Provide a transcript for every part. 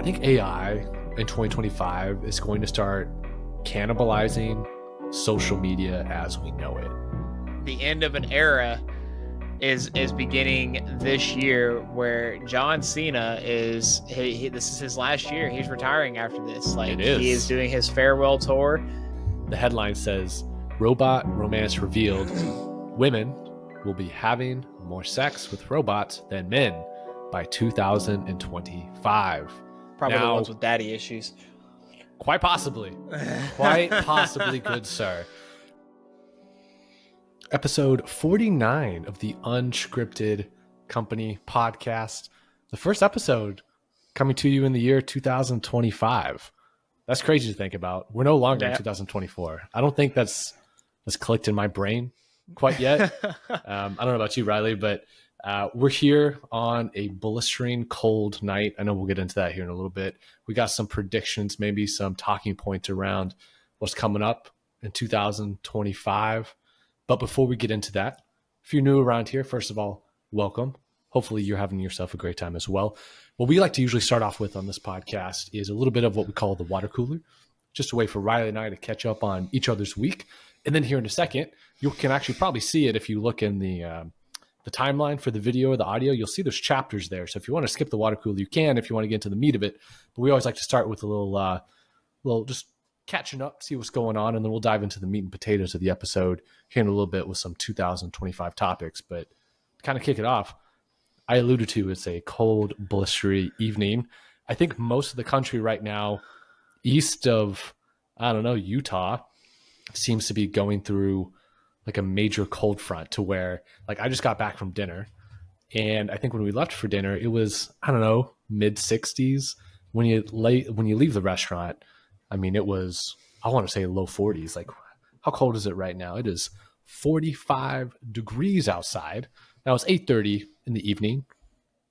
think AI in 2025 is going to start cannibalizing social media as we know it. The end of an era is beginning this year, where John Cena is this is his last year. He's retiring after this. It is. He is doing his farewell tour. The headline says, "Robot romance revealed. Women will be having more sex with robots than men by 2025." Probably now, the ones with daddy issues. Quite possibly. Quite possibly, good sir. Episode 49 of the Unscripted Company podcast. The first episode coming to you in the year 2025. That's crazy to think about. We're no longer in 2024. I don't think that's clicked in my brain quite yet. I don't know about you, Riley, but we're here on a blistering cold night. I know we'll get into that here in a little bit. We got some predictions, maybe some talking points around what's coming up in 2025. But before we get into that, if you're new around here, first of all, welcome. Hopefully you're having yourself a great time as well. What we like to usually start off with on this podcast is a little bit of what we call the water cooler, just a way for Riley and I to catch up on each other's week. And then here in a second, you can actually probably see it if you look in the timeline for the video or the audio. You'll see there's chapters there. So if you want to skip the water cooler, you can if you want to get into the meat of it. But we always like to start with a little just catching up, see what's going on, and then we'll dive into the meat and potatoes of the episode here in a little bit with some 2025 topics. But to kind of kick it off, I alluded to it's a cold, blistery evening. I think most of the country right now, east of, Utah, seems to be going through like a major cold front to where, like, I just got back from dinner, and I think when we left for dinner, it was, mid 60s. When you leave the restaurant, I mean, it was, I want to say low 40s. Like, how cold is it right now? It is 45 degrees outside. Now it's 8:30 in the evening.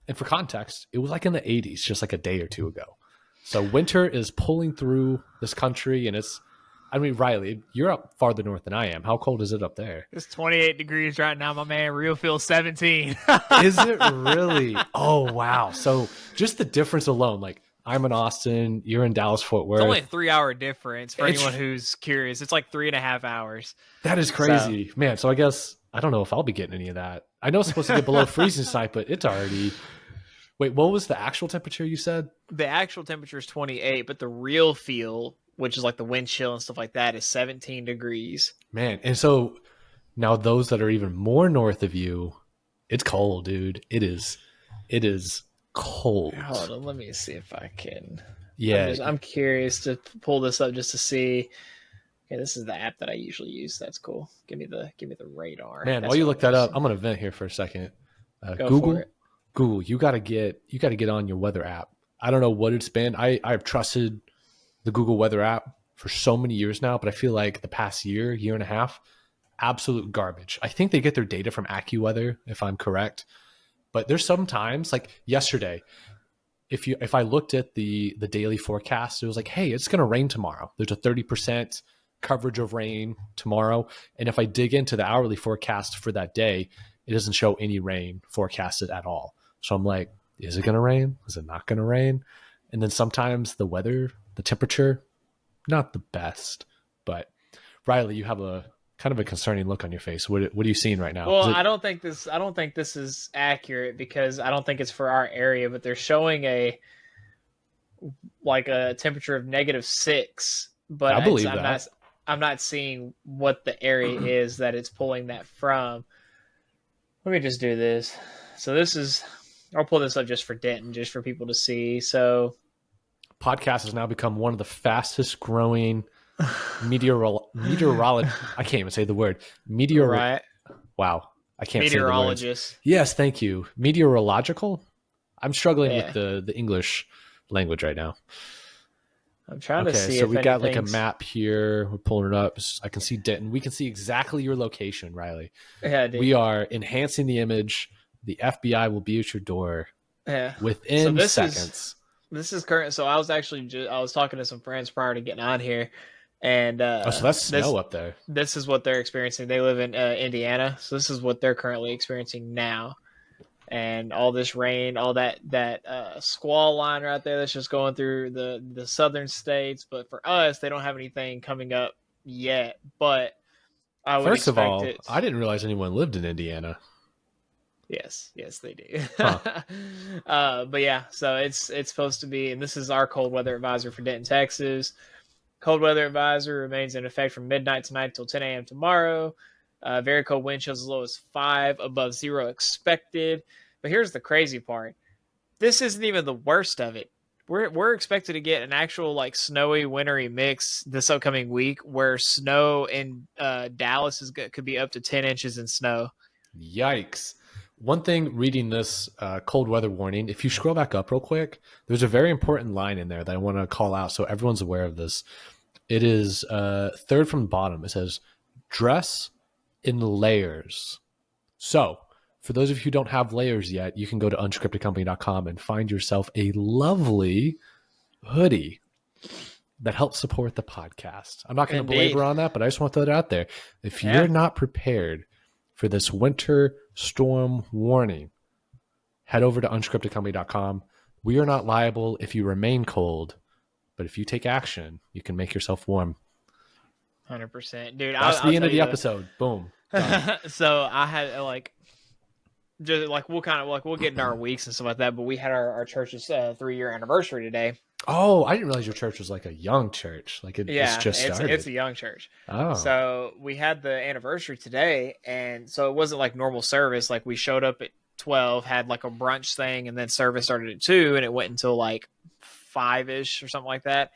And for context, it was like in the 80s just like a day or two ago. So winter is pulling through this country, and Riley, you're up farther north than I am. How cold is it up there? It's 28 degrees right now, my man. Real feels 17. Is it really? Oh, wow. So just the difference alone, like, I'm in Austin, you're in Dallas-Fort Worth. It's only a 3-hour difference for anyone who's curious. It's like 3.5 hours. That is crazy. So, man, so I guess, I don't know if I'll be getting any of that. I know it's supposed to get below freezing tonight, but it's already... Wait, what was the actual temperature you said? The actual temperature is 28, but the real feel, which is like the wind chill and stuff like that, is 17 degrees. Man, and so now those that are even more north of you, it's cold, dude. It is cold. Hold on, let me see if I can. Yeah, I'm curious to pull this up just to see. Okay, this is the app that I usually use. That's cool. Give me the radar. Man, while you look that up, I'm gonna vent here for a second. Google, you gotta get on your weather app. I don't know what it's been. I've trusted the Google Weather app for so many years now, but I feel like the past year and a half, absolute garbage. I think they get their data from AccuWeather, if I'm correct. But there's sometimes, like yesterday, if I looked at the daily forecast, it was like, hey, it's going to rain tomorrow. There's a 30% coverage of rain tomorrow. And if I dig into the hourly forecast for that day, it doesn't show any rain forecasted at all. So I'm like, is it going to rain? Is it not going to rain? And then sometimes the weather, the temperature, not the best. But Riley, you have a kind of a concerning look on your face. What are you seeing right now? Well, I don't think this is accurate, because I don't think it's for our area, but they're showing a temperature of -6. But I believe that. I'm not seeing what the area is that it's pulling that from. Let me just do this. So I'll pull this up just for Denton, just for people to see. So podcast has now become one of the fastest growing meteorologist. I can't even say the word. Right. Wow. I can't say the Meteorologist. Yes, thank you. Meteorological? I'm struggling with the English language right now. I'm trying to see. So we got like a map here. We're pulling it up. I can see Denton. We can see exactly your location, Riley. Yeah, dude. We are enhancing the image. The FBI will be at your door within seconds. This is current. So I was talking to some friends prior to getting on here, and so that's snow up there. This is what they're experiencing. They live in Indiana, so this is what they're currently experiencing now. and all this rain, all that squall line right there that's just going through the southern states. But for us, they don't have anything coming up yet. But I would First of expect all, it. I didn't realize anyone lived in Indiana. Yes, they do. Huh. But yeah, so it's supposed to be, and this is our cold weather advisory for Denton, Texas. Cold weather advisory remains in effect from midnight tonight until 10 a.m. tomorrow. Very cold wind chills as low as 5, above 0 expected. But here's the crazy part. This isn't even the worst of it. We're expected to get an actual like snowy, wintry mix this upcoming week, where snow in Dallas could be up to 10 inches in snow. Yikes. One thing reading this cold weather warning, if you scroll back up real quick, there's a very important line in there that I want to call out so everyone's aware of this. It is third from the bottom. It says, dress in layers. So, for those of you who don't have layers yet, you can go to unscriptedcompany.com and find yourself a lovely hoodie that helps support the podcast. I'm not going to belabor on that, but I just want to throw that out there. If you're not prepared for this winter storm warning, head over to unscriptedcompany.com. We are not liable if you remain cold, but if you take action, you can make yourself warm. 100%. Dude, that's the end of the episode. Boom. So I had just like we'll get into our weeks and stuff like that, but we had our church's 3-year anniversary today. Oh, I didn't realize your church was like a young church. Like it's just started. It's a young church. Oh. So we had the anniversary today, and so it wasn't like normal service. Like we showed up at 12, had like a brunch thing, and then service started at 2, and it went until like 5-ish or something like that.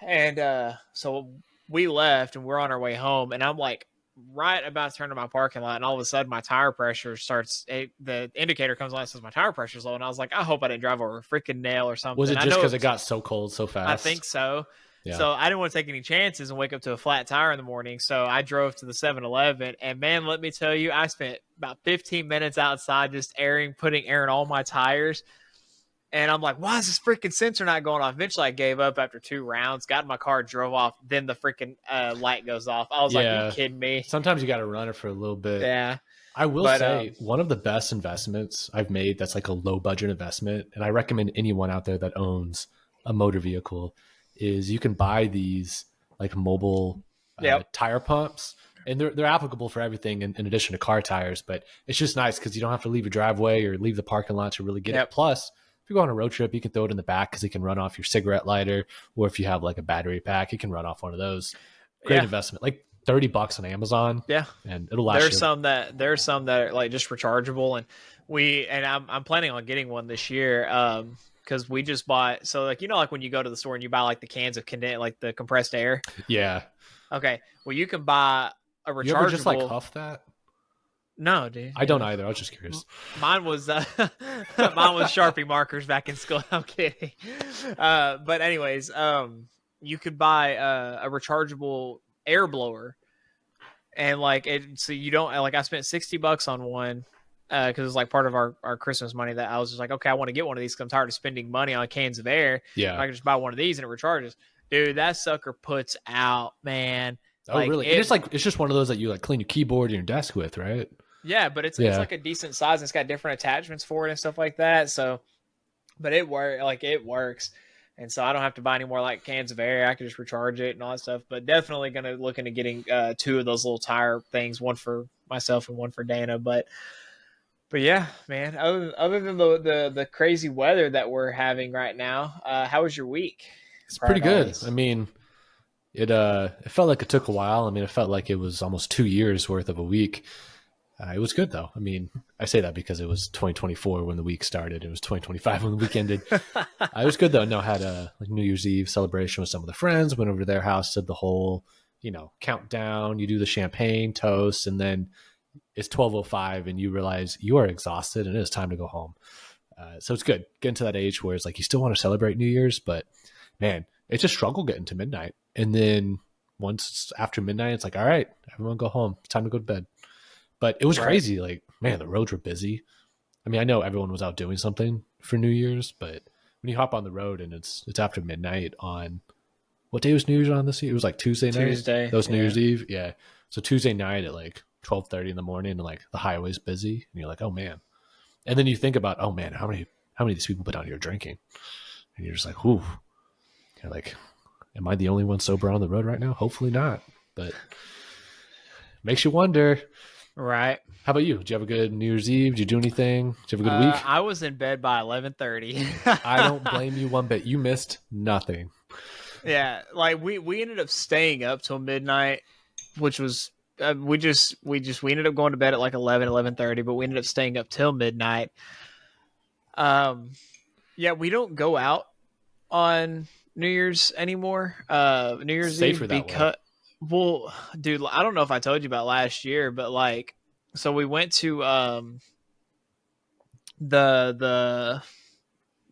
And so we left, and we're on our way home, and I'm like right about to turn to my parking lot, and all of a sudden my tire pressure the indicator comes on and says my tire pressure's low, and I was like, I hope I didn't drive over a freaking nail or something. Was it just because it got so cold so fast? I think so. Yeah. So I didn't want to take any chances and wake up to a flat tire in the morning. So I drove to the 7-Eleven, and man, let me tell you, I spent about 15 minutes outside just putting air in all my tires. And I'm like, why is this freaking sensor not going off? Eventually, I gave up after 2 rounds, got in my car, drove off. Then the freaking light goes off. I was like, are you kidding me? Sometimes you got to run it for a little bit. Yeah. I will say one of the best investments I've made that's like a low budget investment, and I recommend anyone out there that owns a motor vehicle, is you can buy these like mobile tire pumps. And they're applicable for everything in addition to car tires. But it's just nice because you don't have to leave your driveway or leave the parking lot to really get it. Plus, if you go on a road trip, you can throw it in the back because it can run off your cigarette lighter, or if you have like a battery pack, it can run off one of those. Great investment, like $30 on Amazon. Yeah, and it'll last. There's some that are like just rechargeable, and I'm planning on getting one this year. Because we just bought, so like like when you go to the store and you buy like the cans of like the compressed air. Yeah. Okay. Well, you can buy a rechargeable. You ever just like huff that? No, dude. I don't either. I was just curious. Mine was Sharpie markers back in school. I'm kidding. But anyways, you could buy a rechargeable air blower, and like it, so you don't like. I spent $60 on one because it's like part of our Christmas money that I was just like, okay, I want to get one of these because I'm tired of spending money on cans of air. Yeah, I can just buy one of these and it recharges. Dude, that sucker puts out, man. Oh, like, really? It's just one of those that you like clean your keyboard and your desk with, right? Yeah, but it's like a decent size. And it's got different attachments for it and stuff like that. So, but it works. And so I don't have to buy any more like cans of air. I can just recharge it and all that stuff. But definitely going to look into getting 2 of those little tire things, one for myself and one for Dana. But yeah, man, other than the crazy weather that we're having right now, how was your week? It's pretty good. I mean, it felt like it took a while. I mean, it felt like it was almost 2 years worth of a week. It was good though. I mean, I say that because it was 2024 when the week started. It was 2025 when the week ended. It was good though. No, had a like New Year's Eve celebration with some of the friends. Went over to their house, did the whole countdown. You do the champagne toast, and then it's 12:05, and you realize you are exhausted, and it is time to go home. So it's good getting to that age where it's like you still want to celebrate New Year's, but man, it's a struggle getting to midnight. And then once it's after midnight, it's like, all right, everyone go home. It's time to go to bed. But it was crazy. Like, man, the roads were busy. I mean, I know everyone was out doing something for New Year's, but when you hop on the road and it's after midnight on, what day was New Year's on this year? It was like Tuesday night. Tuesday. That was New Year's Eve. Yeah. So Tuesday night at like 12:30 in the morning, and like the highway's busy, and you're like, oh man. And then you think about, oh man, how many of these people been out here drinking? And you're just like, whew. You're like, am I the only one sober on the road right now? Hopefully not. But makes you wonder. Right. How about you? Did you have a good New Year's Eve? Did you do anything? Did you have a good week? I was in bed by 11:30. I don't blame you one bit. You missed nothing. Yeah, like we ended up staying up till midnight, which was we ended up going to bed at like 11:30, but we ended up staying up till midnight. Um, yeah, we don't go out on New Year's anymore. New Year's Safer Eve that way. because well, dude, I don't know if I told you about last year, but like, so we went to the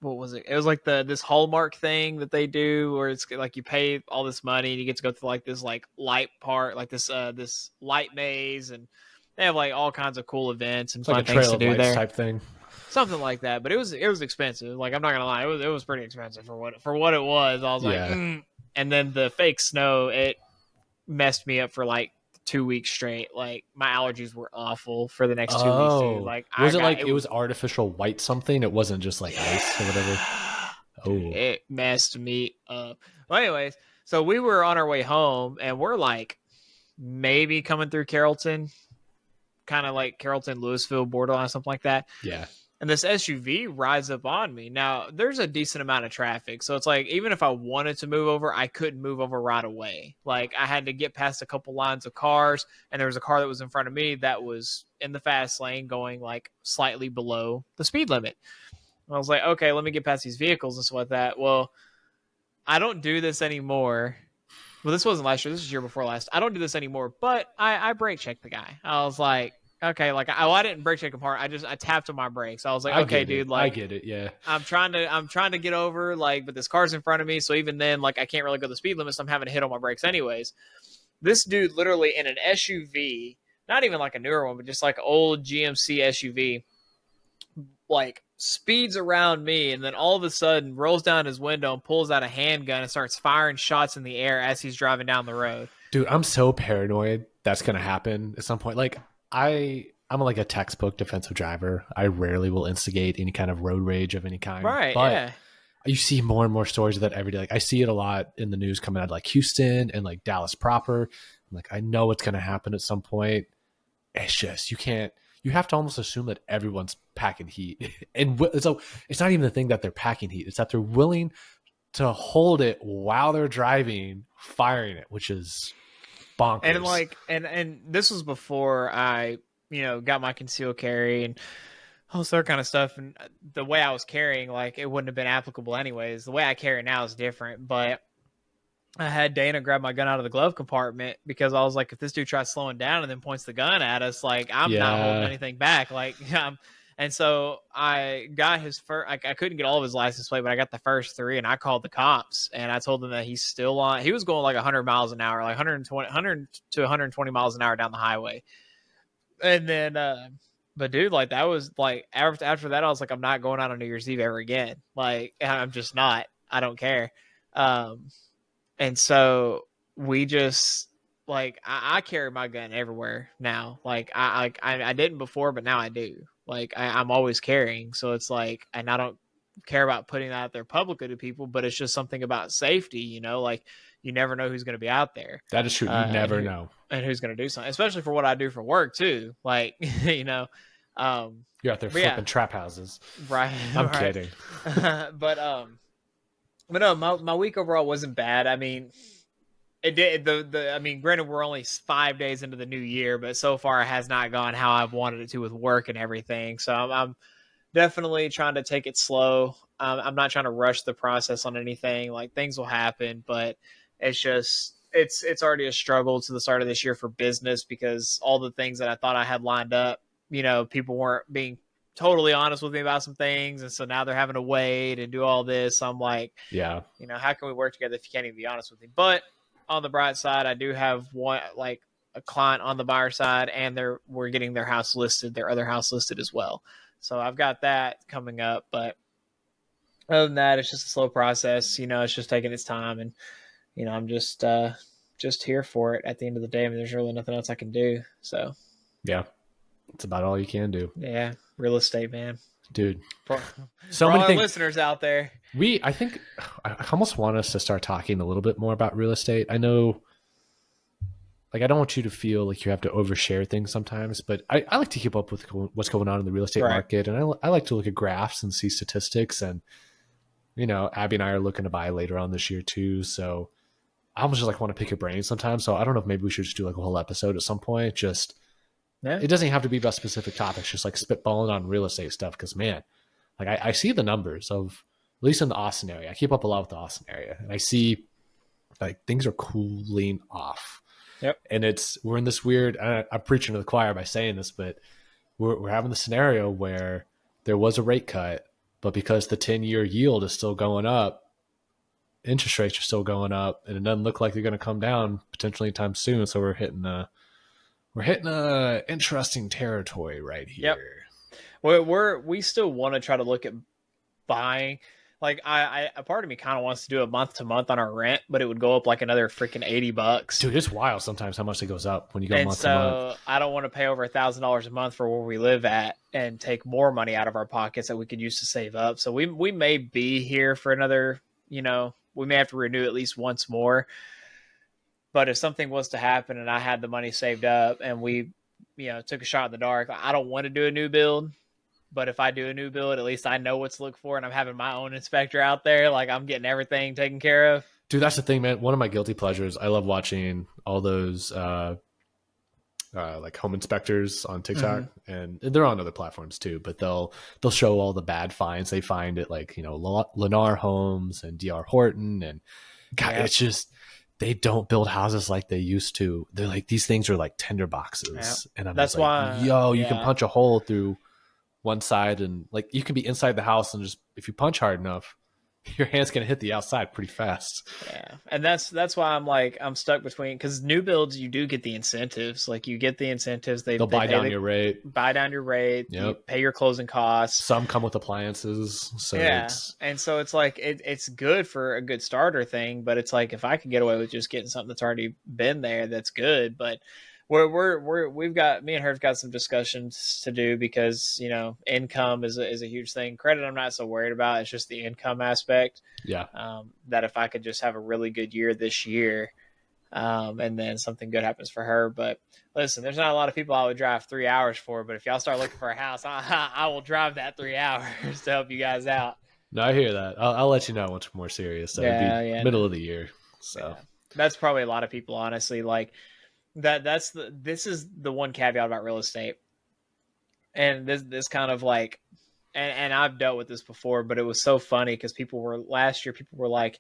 what was it? It was like this Hallmark thing that they do, where it's like you pay all this money and you get to go to like this like light part, like this light maze, and they have like all kinds of cool events and It's like a fun things Trail to of do Lights there. type thing. Something like that, but it was expensive. Like I'm not gonna lie, it was pretty expensive for what it was. I was like, Yeah. And then the fake snow, it messed me up for like 2 weeks straight. Like my allergies were awful for the next 2 weeks, dude. Oh. Like I Was it got like it it was was artificial white something? It wasn't just like ice or whatever. dude, Oh. it messed me up. Well, anyways, so we were on our way home, and we're like maybe coming through Carrollton, kind of like Carrollton, Louisville borderline, something like that. Yeah. And this SUV rides up on me. Now, there's a decent amount of traffic. So it's like, even if I wanted to move over, I couldn't move over right away. Like, I had to get past a couple lines of cars, and there was a car that was in front of me that was in the fast lane going like slightly below the speed limit. And I was like, okay, let me get past these vehicles and stuff like that. Well, I don't do this anymore. Well, this wasn't last year. This was year before last. I don't do this anymore, but I brake checked the guy. I was like, okay, like I didn't brake check him hard. I tapped on my brakes. I was like, I okay, get it. dude, I like get it. Yeah. I'm trying to get over, like, but this car's in front of me, so even then, like, I can't really go the speed limit, so I'm having to hit on my brakes anyways. This dude literally in an SUV, not even like a newer one, but just like an old GMC SUV, like speeds around me, and then all of a sudden rolls down his window and pulls out a handgun and starts firing shots in the air as he's driving down the road. Dude, I'm so paranoid that's gonna happen at some point. Like I'm like a textbook defensive driver. I rarely will instigate any kind of road rage of any kind. Right, But yeah. you see more and more stories of that every day. Like I see it a lot in the news coming out of like Houston and like Dallas proper. I'm like, I know it's gonna happen at some point. It's just you have to almost assume that everyone's packing heat. And so it's not even the thing that they're packing heat, it's that they're willing to hold it while they're driving, firing it, which is bonkers. And like and this was before I, got my concealed carry and all this other kind of stuff. And the way I was carrying, like, it wouldn't have been applicable anyways. The way I carry now is different, but I had Dana grab my gun out of the glove compartment because I was like, if this dude tries slowing down and then points the gun at us, like, I'm not holding Yeah. anything back. Like, and so I got his first, I couldn't get all of his license plate, but I got the first three, and I called the cops and I told them that he's still on. He was going like 100 miles an hour, like 100 to 120 miles an hour down the highway. And then, but dude, like, that was like, after that, I was like, I'm not going out on New Year's Eve ever again. Like, I'm just not. I don't care. And so we just, like, I carry my gun everywhere now. Like, I didn't before, but now I do. Like, I'm always carrying. So it's like, and I don't care about putting that out there publicly to people, but it's just something about safety, like, you never know who's going to be out there. That is true. You never know. And who's going to do something, especially for what I do for work too. Like, You're out there flipping trap houses. Right. I'm right. kidding. But no, my week overall wasn't bad. I mean, it did I mean, granted, we're only 5 days into the new year, but so far it has not gone how I've wanted it to with work and everything. So I'm definitely trying to take it slow. I'm not trying to rush the process on anything. Like, things will happen, but it's just, it's already a struggle to the start of this year for business, because all the things that I thought I had lined up, people weren't being totally honest with me about some things. And so now they're having to wait and do all this. So I'm like, Yeah. how can we work together if you can't even be honest with me? But on the bright side, I do have one, like, a client on the buyer side, and we're getting their house listed, their other house listed as well. So I've got that coming up, but other than that, it's just a slow process. It's just taking its time, and I'm just here for it at the end of the day. I mean, there's really nothing else I can do. So Yeah. It's about all you can do, Yeah, real estate, man. dude. For, So for all many our things. listeners out there. I think I almost want us to start talking a little bit more about real estate. I know, like, I don't want you to feel like you have to overshare things sometimes, but I like to keep up with what's going on in the real estate Right. market. And I like to look at graphs and see statistics. And, Abby and I are looking to buy later on this year too. So I almost just like want to pick your brain sometimes. So I don't know if maybe we should just do like a whole episode at some point. Just, Yeah. it doesn't have to be about specific topics, just like spitballing on real estate stuff. Cause man, like I see the numbers of, at least in the Austin area, I keep up a lot with the Austin area, and I see like things are cooling off. Yep. And we're in this weird, I'm preaching to the choir by saying this, but we're having the scenario where there was a rate cut, but because the 10-year yield is still going up, interest rates are still going up, and it doesn't look like they're going to come down potentially anytime soon. So we're hitting a interesting territory right Yep. here. We still want to try to look at buying. Like a part of me kind of wants to do a month to month on our rent, but it would go up like another freaking $80. Dude, it's wild sometimes how much it goes up when you go And month to month. so I don't want to pay over $1,000 a month for where we live at and take more money out of our pockets that we could use to save up. So we may be here for another, we may have to renew at least once more. But if something was to happen and I had the money saved up and we, took a shot in the dark, I don't want to do a new build. But if I do a new build, at least I know what to look for, and I'm having my own inspector out there. Like, I'm getting everything taken care of. Dude, that's the thing, man. One of my guilty pleasures, I love watching all those like home inspectors on TikTok, and they're on other platforms too. But they'll show all the bad finds they find at, like, Lennar Homes and DR Horton, and God, it's just, they don't build houses like they used to. They're like, these things are like tender boxes, and I'm That's just like, why, you can punch a hole through one side, and like you can be inside the house, and just, if you punch hard enough, your hand's gonna hit the outside pretty fast. Yeah, and that's why I'm stuck between, because new builds, you do get the incentives. Like, you get the incentives. They'll buy down your rate. Buy down your rate. Yep. You pay your closing costs. Some come with appliances, so yeah, and so it's like it's good for a good starter thing. But it's like, if I could get away with just getting something that's already been there, that's good. But we've got, me and her have got some discussions to do, because income is a huge thing. Credit, I'm not so worried about. It's just the income aspect. Yeah. That if I could just have a really good year this year, and then something good happens for her. But listen, there's not a lot of people I would drive 3 hours for. But if y'all start looking for a house, I will drive that 3 hours to help you guys out. No, I hear that. I'll let you know once we're more serious. So it'd be middle of the year. So that's probably a lot of people, honestly. Like, this is the one caveat about real estate. And this kind of like, and I've dealt with this before, but it was so funny because last year people were like,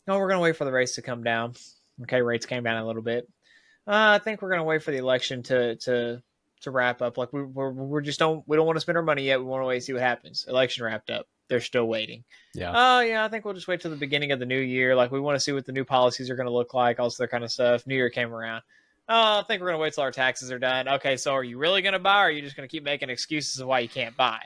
no, we're going to wait for the rates to come down. Okay. Rates came down a little bit. I think we're going to wait for the election to wrap up. Like, we don't want to spend our money yet. We want to wait and see what happens. Election wrapped up. They're still waiting. Yeah. Oh yeah. I think we'll just wait till the beginning of the new year. Like, we want to see what the new policies are going to look like. All this other kind of stuff. New Year came around. Oh, I think we're going to wait till our taxes are done. Okay, so are you really going to buy, or are you just going to keep making excuses of why you can't buy?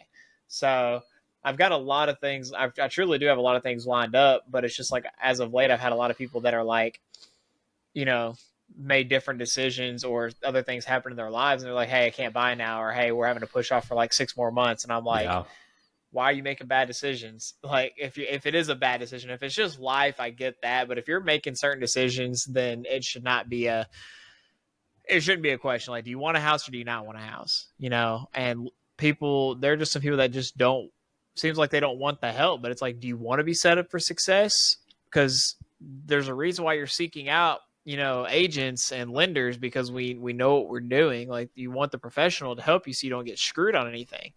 So I've got a lot of things. I truly do have a lot of things lined up, but it's just like, as of late, I've had a lot of people that are like, made different decisions, or other things happen in their lives, and they're like, hey, I can't buy now, or hey, we're having to push off for like 6 more months. And I'm like, why are you making bad decisions? Like, if it is a bad decision, if it's just life, I get that. But if you're making certain decisions, then it shouldn't be a question. Like, do you want a house or do you not want a house? And there are just some people that just seems like they don't want the help. But it's like, do you want to be set up for success? Because there's a reason why you're seeking out, agents and lenders, because we know what we're doing. Like, you want the professional to help you so you don't get screwed on anything.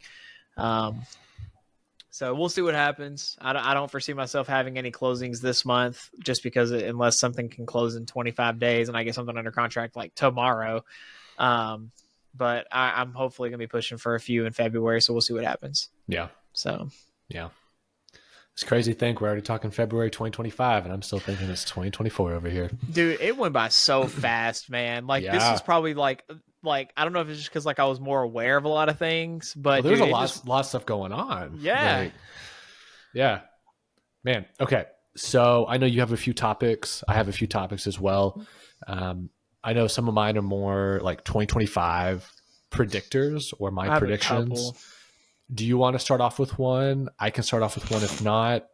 So we'll see what happens. I don't foresee myself having any closings this month, just because unless something can close in 25 days and I get something under contract like tomorrow. But I'm hopefully going to be pushing for a few in February, so we'll see what happens. Yeah. So. Yeah. It's crazy to think we're already talking February 2025, and I'm still thinking it's 2024 over here. Dude, it went by so fast, man. Like, This is probably like I don't know if it's just because like I was more aware of a lot of things, but there's a lot of stuff going on. Yeah. Yeah. Man. Okay. So I know you have a few topics. I have a few topics as well. I know some of mine are more like 2025 predictors or my I have a predictions. couple. Do you want to start off with one? I can start off with one. If not,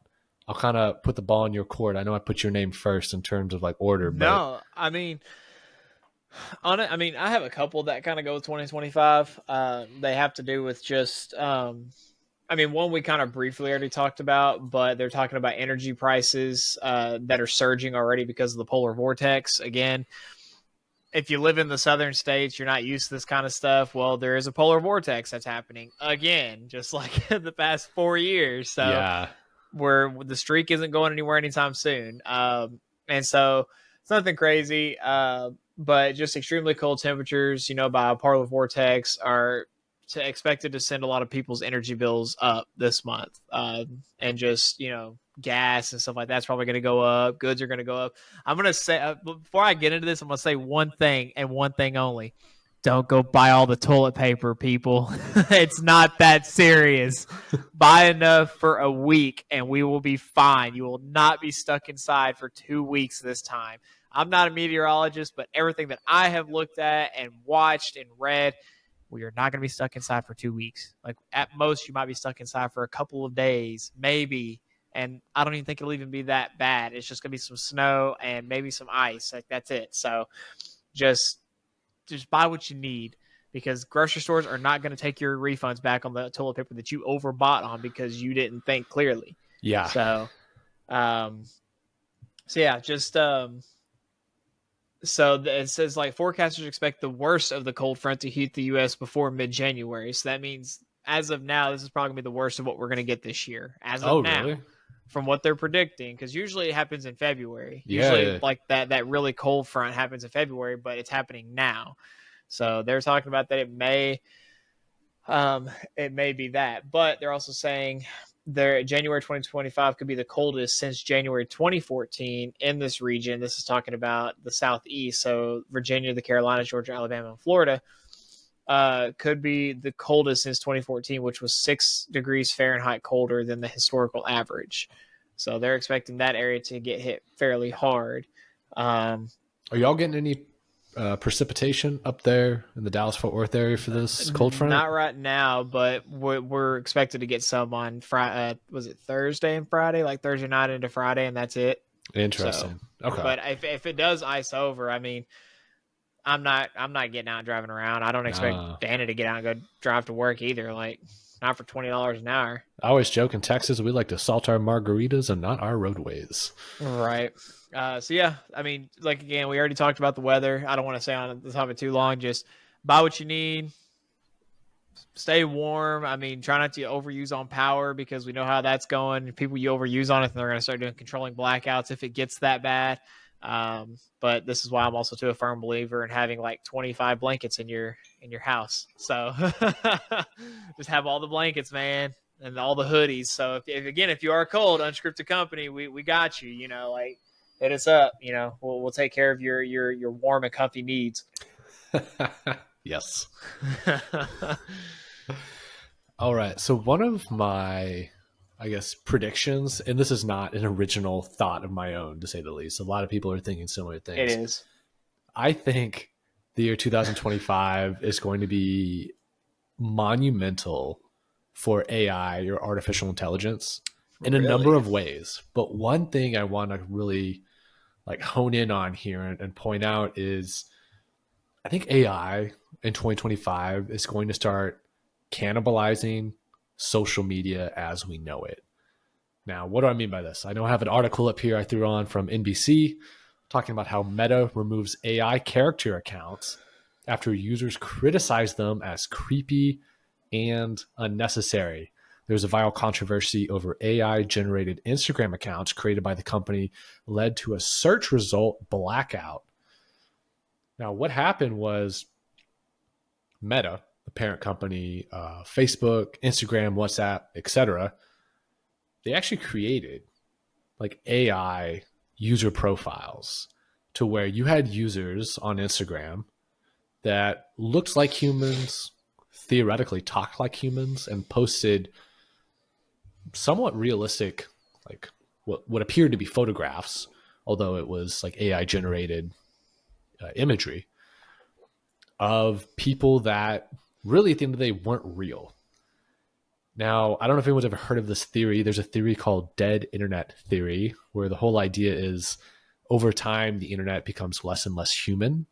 I'll kind of put the ball in your court. I know I put your name first in terms of like order, but No, I mean, on it. I mean, I have a couple that kind of go with 2025. They have to do with just. I mean, one we kind of briefly already talked about, but they're talking about energy prices that are surging already because of the polar vortex. Again, if you live in the southern states, you're not used to this kind of stuff. Well, there is a polar vortex that's happening again, just like the past 4 years. So yeah, where the streak isn't going anywhere anytime soon. And so it's nothing crazy, but just extremely cold temperatures, by a polar vortex are expected to send a lot of people's energy bills up this month. And just, gas and stuff like that's probably going to go up. Goods are going to go up. I'm going to say, before I get into this, I'm going to say one thing and one thing only. Don't go buy all the toilet paper, people. It's not that serious. Buy enough for a week and we will be fine. You will not be stuck inside for 2 weeks this time. I'm not a meteorologist, but everything that I have looked at and watched and read, we are not going to be stuck inside for 2 weeks. Like at most, you might be stuck inside for a couple of days, maybe. And I don't even think it'll even be that bad. It's just going to be some snow and maybe some ice. Like that's it. So just buy what you need, because grocery stores are not going to take your refunds back on the toilet paper that you overbought on because you didn't think clearly. yeah, So, so yeah, just it says like forecasters expect the worst of the cold front to hit the U.S. before mid-January. So that means as of now, this is probably going to be the worst of what we're going to get this year. As of oh now, really? from what they're predicting, because usually it happens in February. Usually, Yeah, like that really cold front happens in February, but it's happening now. So they're talking about that it may be that, but they're also saying January 2025 could be the coldest since January 2014 in this region. This is talking about the Southeast, so Virginia, the Carolinas, Georgia, Alabama, and Florida. Could be the coldest since 2014, which was 6 degrees Fahrenheit colder than the historical average. So they're expecting that area to get hit fairly hard. are y'all getting any precipitation up there in the Dallas-Fort Worth area for this cold front? Not right now, but we're expected to get some on Friday. Was it Thursday and Friday? Like Thursday night into Friday, and that's it. So, Interesting. Okay. but if it does ice over, I mean, I'm not getting out and driving around. I don't expect Dana to get out and go drive to work either. Like not for $20 an hour. I always joke in Texas we like to salt our margaritas and not our roadways. Right. So yeah, I mean, like again, we already talked about the weather. I don't want to stay on the topic too long. Just buy what you need. Stay warm. I mean, try not to overuse on power because we know how that's going. People you overuse on it, and they're going to start doing controlling blackouts if it gets that bad. But this is why I'm also too a firm believer in having like 25 blankets in your house. So just have all the blankets, man, and all the hoodies. So if you are cold, Unscripted Company, we got you. Like hit us up. We'll take care of your warm and comfy needs. Yes. All right. So one of my, I guess, predictions, and this is not an original thought of my own, to say the least. A lot of people are thinking similar things. It is. I think the year 2025 is going to be monumental for AI or artificial intelligence in a number of ways. But one thing I want to really like hone in on here and point out is I think AI in 2025 is going to start cannibalizing social media as we know it. Now, what do I mean by this? I know I have an article up here I threw on from NBC talking about how Meta removes AI character accounts after users criticize them as creepy and unnecessary. There's a viral controversy over AI generated Instagram accounts created by the company led to a search result blackout. Now, what happened was Meta, the parent company, Facebook, Instagram, WhatsApp, etc., they actually created like AI user profiles to where you had users on Instagram that looked like humans, theoretically talked like humans, and posted somewhat realistic, like what appeared to be photographs, although it was like AI generated imagery of people that really at the end of the day weren't real. Now, I don't know if anyone's ever heard of this theory. There's a theory called dead internet theory, where the whole idea is over time, the internet becomes less and less human,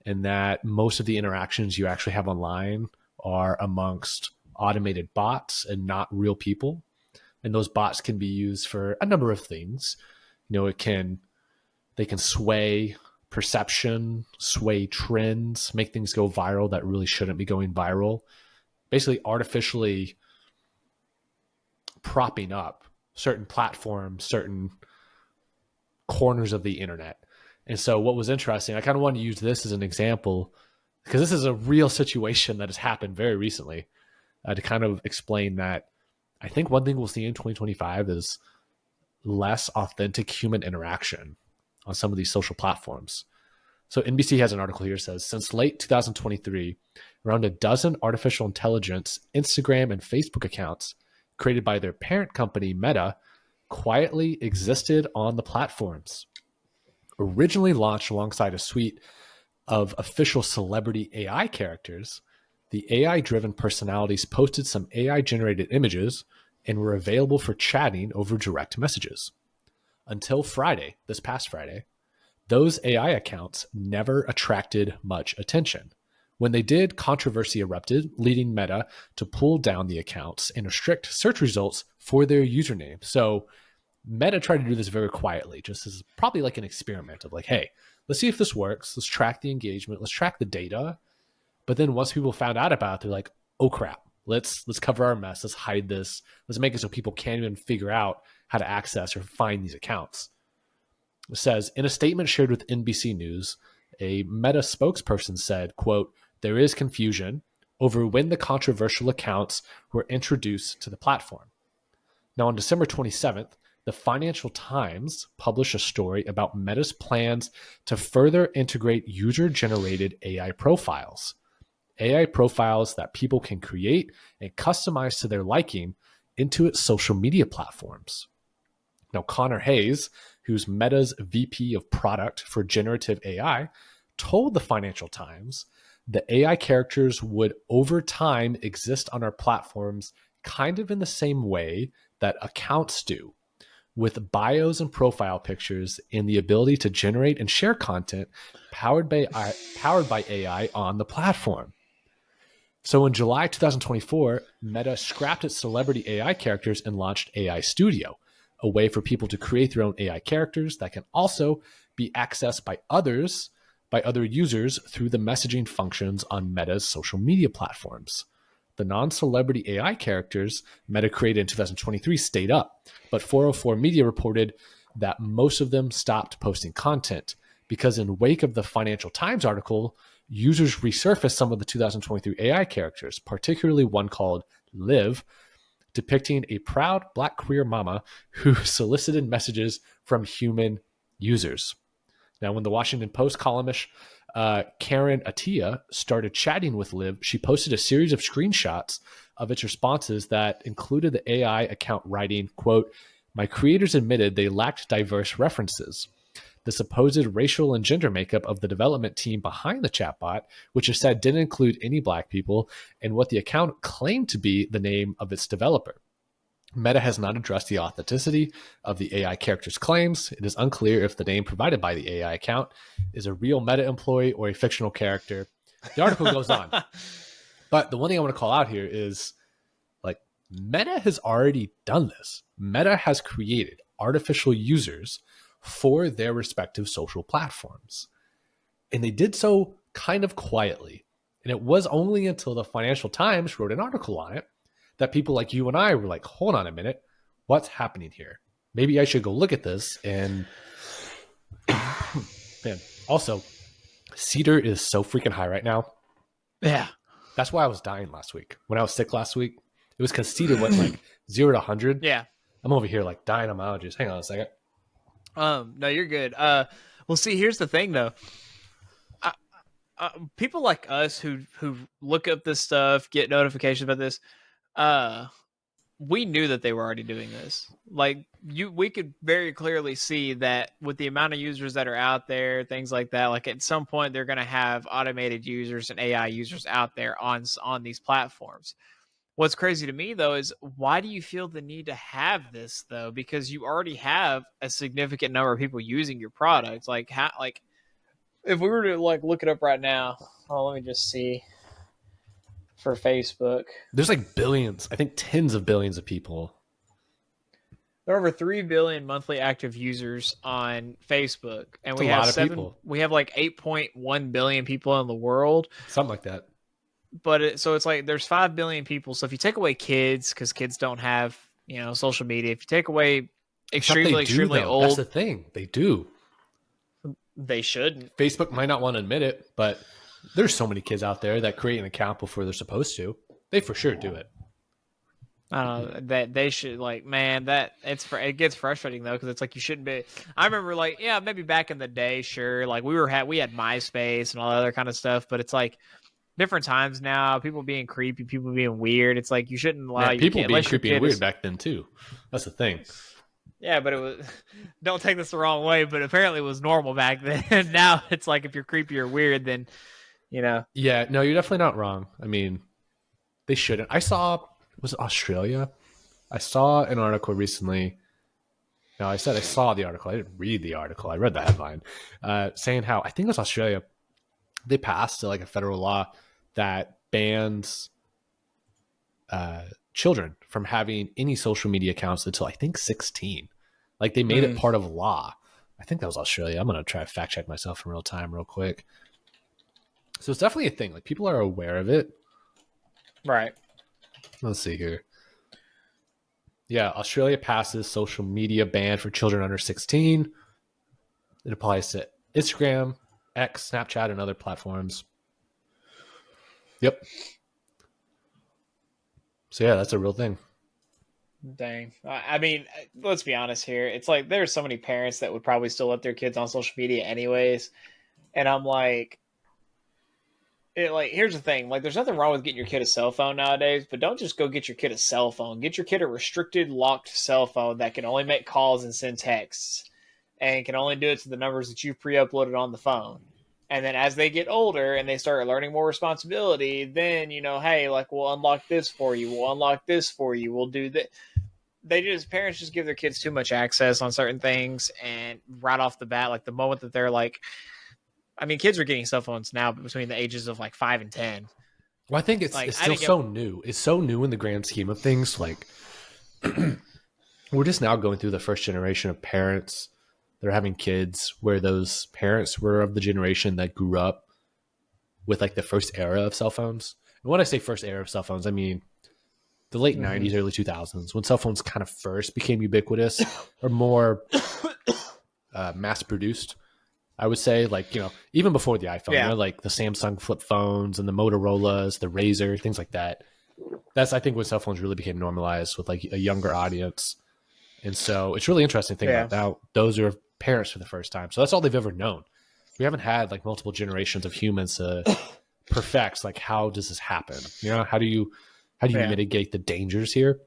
and that most of the interactions you actually have online are amongst automated bots and not real people. And those bots can be used for a number of things. They can sway perception, sway trends, make things go viral that really shouldn't be going viral. Basically, artificially propping up certain platforms, certain corners of the internet. And so, what was interesting, I kind of wanted to use this as an example because this is a real situation that has happened very recently to kind of explain that I think one thing we'll see in 2025 is less authentic human interaction on some of these social platforms. So NBC has an article here that says, since late 2023, around a dozen artificial intelligence Instagram and Facebook accounts created by their parent company, Meta, quietly existed on the platforms. Originally launched alongside a suite of official celebrity AI characters, the AI-driven personalities posted some AI-generated images and were available for chatting over direct messages. Until Friday, this past Friday, those AI accounts never attracted much attention. When they did, controversy erupted, leading Meta to pull down the accounts and restrict search results for their username. So Meta tried to do this very quietly, just as probably like an experiment of like, hey, let's see if this works. Let's track the engagement. Let's track the data. But then once people found out about it, they're like, oh crap, let's cover our mess. Let's hide this. Let's make it so people can't even figure out how to access or find these accounts. It says, in a statement shared with NBC News, a Meta spokesperson said, quote, there is confusion over when the controversial accounts were introduced to the platform. Now, on December 27th, the Financial Times published a story about Meta's plans to further integrate user-generated AI profiles. AI profiles that people can create and customize to their liking into its social media platforms. Now, Connor Hayes, who's Meta's VP of Product for Generative AI, told the Financial Times the AI characters would over time exist on our platforms kind of in the same way that accounts do, with bios and profile pictures and the ability to generate and share content powered by AI on the platform. So in July 2024, Meta scrapped its celebrity AI characters and launched AI Studio, a way for people to create their own AI characters that can also be accessed by other users through the messaging functions on Meta's social media platforms. The non-celebrity AI characters Meta created in 2023 stayed up, but 404 Media reported that most of them stopped posting content because in wake of the Financial Times article, users resurfaced some of the 2023 AI characters, particularly one called Liv, depicting a proud Black queer mama who solicited messages from human users. Now, when the Washington Post columnist Karen Attia started chatting with Liv, she posted a series of screenshots of its responses that included the AI account writing, quote, my creators admitted they lacked diverse references. The supposed racial and gender makeup of the development team behind the chatbot, which is said didn't include any Black people, and what the account claimed to be the name of its developer. Meta has not addressed the authenticity of the AI character's claims. It is unclear if the name provided by the AI account is a real Meta employee or a fictional character. The article goes on. But the one thing I want to call out here is like Meta has already done this. Meta has created artificial users for their respective social platforms. And they did so kind of quietly. And it was only until the Financial Times wrote an article on it that people like you and I were like, hold on a minute, what's happening here? Maybe I should go look at this. And man, also, cedar is so freaking high right now. Yeah. That's why I was dying last week. When I was sick last week, it was because cedar went like 0 to 100. Yeah. I'm over here like dying of my allergies. Hang on a second. No, you're good. Well, see, here's the thing though. People like us who look up this stuff, get notifications about this, we knew that they were already doing this. Like we could very clearly see that with the amount of users that are out there, things like that. Like at some point, they're going to have automated users and AI users out there on these platforms. What's crazy to me though is why do you feel the need to have this though? Because you already have a significant number of people using your product. Like how like if we were to like look it up right now, oh let me just see for Facebook. There's like billions, I think tens of billions of people. There are over 3 billion monthly active users on Facebook, and It's a lot of people. we have like 8.1 billion people in the world. Something like that. But so it's like there's 5 billion people. So if you take away kids, because kids don't have social media, if you take away extremely old, that's the thing. They do. they shouldn't. Facebook might not want to admit it, but there's so many kids out there that create an account before they're supposed to. They for sure do it. I don't know that they should it gets frustrating though because it's like you shouldn't be. I remember like maybe back in the day, sure, like we had MySpace and all that other kind of stuff, but it's like different times now. People being creepy, people being weird. It's like you shouldn't allow people being creepy and weird back then too. That's the thing. Yeah, but it was. Don't take this the wrong way, but apparently it was normal back then. Now it's like if you're creepy or weird, then Yeah, no, you're definitely not wrong. I mean, they shouldn't. Was it Australia? I saw an article recently. No, I said I saw the article. I didn't read the article. I read the headline saying how I think it was Australia. They passed like a federal law that bans children from having any social media accounts until I think 16. Like they made it part of law. I think that was Australia. I'm gonna try to fact check myself in real time, real quick. So it's definitely a thing. Like people are aware of it, right? Let's see here. Yeah, Australia passes social media ban for children under 16. It applies to Instagram, X, Snapchat, and other platforms. Yep. So yeah, that's a real thing. Dang. I mean, let's be honest here. It's like there's so many parents that would probably still let their kids on social media anyways. And I'm like, here's the thing. Like, there's nothing wrong with getting your kid a cell phone nowadays, but don't just go get your kid a cell phone. Get your kid a restricted, locked cell phone that can only make calls and send texts and can only do it to the numbers that you've pre-uploaded on the phone. And then as they get older and they start learning more responsibility, then, hey, like, we'll unlock this for you. We'll unlock this for you. We'll do that. Parents just give their kids too much access on certain things. And right off the bat, like the moment that they're like, I mean, kids are getting cell phones now between the ages of like 5 and 10. Well, I think it's still so new. It's so new in the grand scheme of things. Like, we're just now going through the first generation of parents that are having kids where those parents were of the generation that grew up with like the first era of cell phones. And when I say first era of cell phones, I mean the late 90s, early 2000s, when cell phones kind of first became ubiquitous or more mass produced. I would say, like, even before the iPhone, like the Samsung flip phones and the Motorola's, the Razr, things like that. That's, I think, when cell phones really became normalized with like a younger audience. And so it's really interesting to think about now. Those are parents for the first time. So that's all they've ever known. We haven't had like multiple generations of humans to perfect, like, how does this happen? How do you mitigate the dangers here?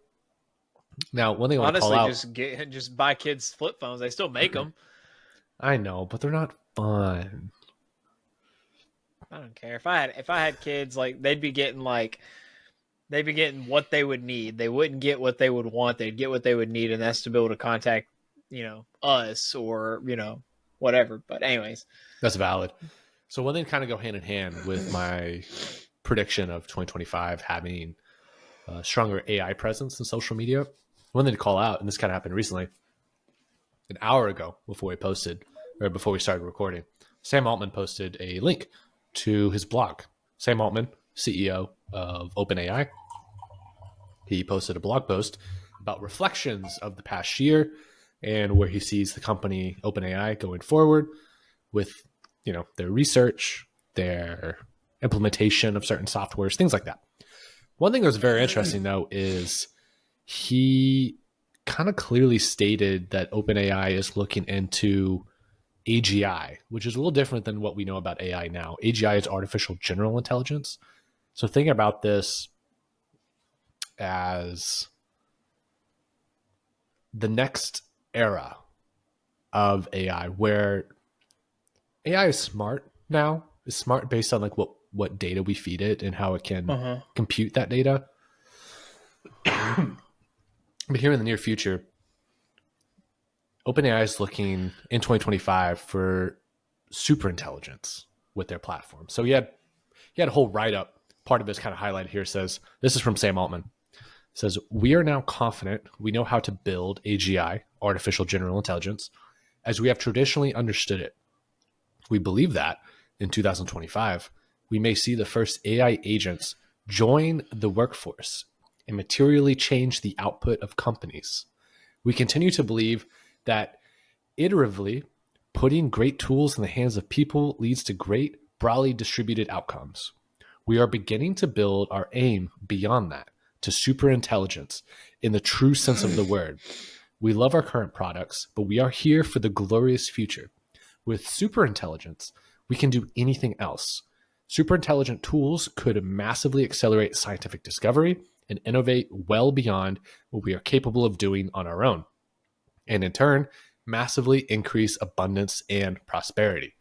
Now, one thing I want to call out, just buy kids flip phones. They still make them. I know, but they're not fun. I don't care. If I had kids, like they'd be getting what they would need. They wouldn't get what they would want. They'd get what they would need, and that's to be able to contact, us or, whatever. But anyways. That's valid. So one thing kind of go hand in hand with my prediction of 2025 having a stronger AI presence in social media. One thing to call out, and this kind of happened recently, an hour ago before we started recording, Sam Altman posted a link to his blog. Sam Altman, CEO of OpenAI, he posted a blog post about reflections of the past year and where he sees the company OpenAI going forward with, their research, their implementation of certain softwares, things like that. One thing that was very interesting, though, is he kind of clearly stated that OpenAI is looking into AGI, which is a little different than what we know about AI now. AGI is artificial general intelligence. So think about this as the next era of AI where AI is smart now. Is smart based on like what data we feed it and how it can Uh-huh. compute that data. But here in the near future, OpenAI is looking in 2025 for super intelligence with their platform. So he had a whole write up. Part of this kind of highlighted here says this is from Sam Altman. It says we are now confident we know how to build AGI, artificial general intelligence, as we have traditionally understood it. We believe that in 2025 we may see the first AI agents join the workforce and materially change the output of companies. We continue to believe that iteratively putting great tools in the hands of people leads to great, broadly distributed outcomes. We are beginning to build our aim beyond that to super intelligence in the true sense of the word. We love our current products, but we are here for the glorious future. With super intelligence, we can do anything else. Super intelligent tools could massively accelerate scientific discovery and innovate well beyond what we are capable of doing on our own, and in turn, massively increase abundance and prosperity.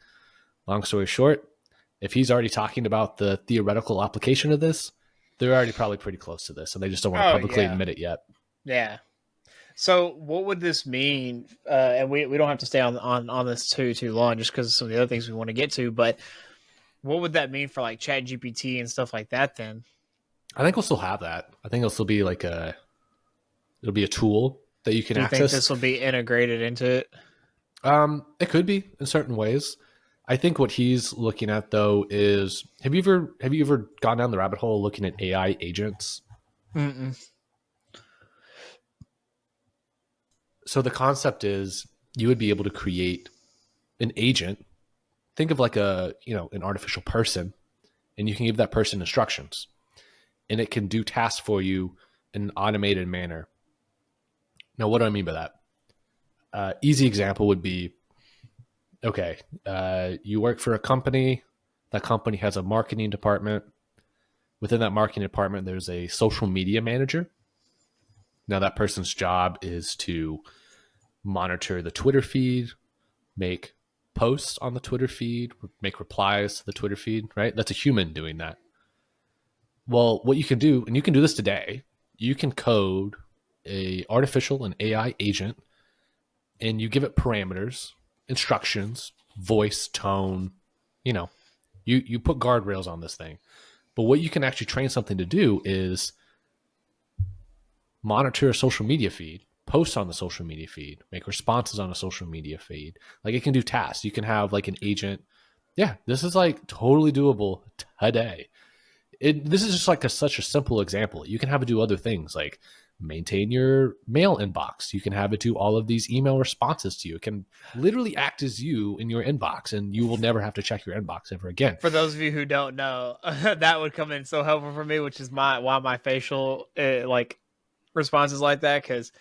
Long story short, if he's already talking about the theoretical application of this, they're already probably pretty close to this, and they just don't want to Oh publicly yeah, admit it yet. yeah. So what would this mean? And we don't have to stay on this too long, just because of some of the other things we want to get to. But what would that mean for like Chat GPT and stuff like that? Then I think we'll still have that. I think it'll still be like it'll be a tool that you can do you think access. this will be integrated into it? It could be in certain ways. I think what he's looking at though is have you ever gone down the rabbit hole looking at AI agents? Mm-mm. So the concept is you would be able to create an agent. Think of like an artificial person, and you can give that person instructions, and it can do tasks for you in an automated manner. Now, what do I mean by that? Easy example would be, okay, you work for a company. That company has a marketing department. Within that marketing department, there's a social media manager. Now, that person's job is to monitor the Twitter feed, make posts on the Twitter feed, make replies to the Twitter feed, right? That's a human doing that. Well, what you can do, and you can do this today, you can code a artificial and AI agent, and you give it parameters, instructions, voice, tone, you know, you put guardrails on this thing. But what you can actually train something to do is monitor a social media feed, post on the social media feed, make responses on a social media feed. Like it can do tasks. You can have like an agent. Yeah, this is like totally doable today. This is just like such a simple example. You can have it do other things like maintain your mail inbox. You can have it do all of these email responses to you. It can literally act as you in your inbox, and you will never have to check your inbox ever again. For those of you who don't know, that would come in so helpful for me, which is why my facial like responses like that, because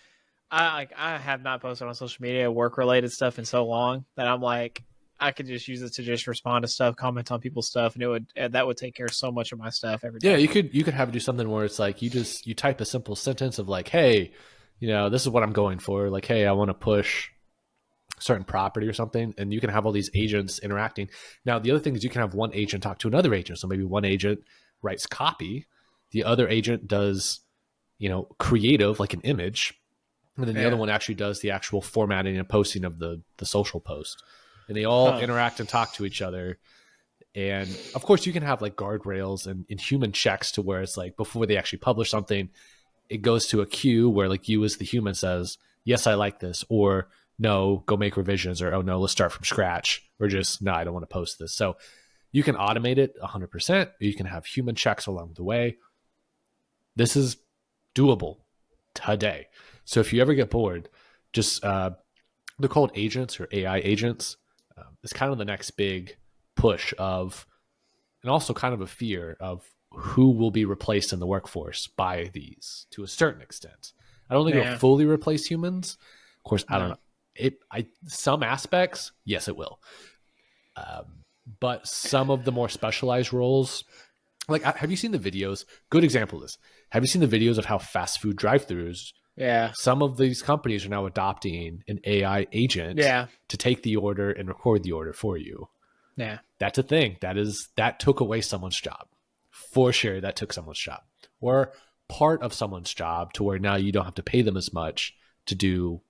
I have not posted on social media work related stuff in so long that I'm like I could just use it to just respond to stuff, comment on people's stuff, and that would take care of so much of my stuff every Yeah, day. you could have it do something where it's like you type a simple sentence of like, hey, this is what I'm going for. Like, hey, I want to push certain property or something, and you can have all these agents interacting. Now, the other thing is you can have one agent talk to another agent. So maybe one agent writes copy, the other agent does, creative like an image, and then the other Yeah. one actually does the actual formatting and posting of the social post. And they all Huh. interact and talk to each other. And of course, you can have like guardrails and human checks to where it's like before they actually publish something, it goes to a queue where like you as the human says, yes, I like this, or no, go make revisions, or oh no, let's start from scratch, or just no, I don't want to post this. So you can automate it 100%, or you can have human checks along the way. This is doable today. So if you ever get bored, just they're called agents or AI agents. It's kind of the next big push of, and also kind of a fear of who will be replaced in the workforce by these to a certain extent. I don't think it'll Yeah. fully replace humans. Of course, I don't No. know. Some aspects, yes, it will. But some of the more specialized roles, like have you seen the videos? Good example of this. Have you seen the videos of how fast food drive-throughs Yeah. Some of these companies are now adopting an AI agent Yeah. to take the order and record the order for you. Yeah. That's a thing. That took away someone's job. For sure, that took someone's job. Or part of someone's job to where now you don't have to pay them as much to do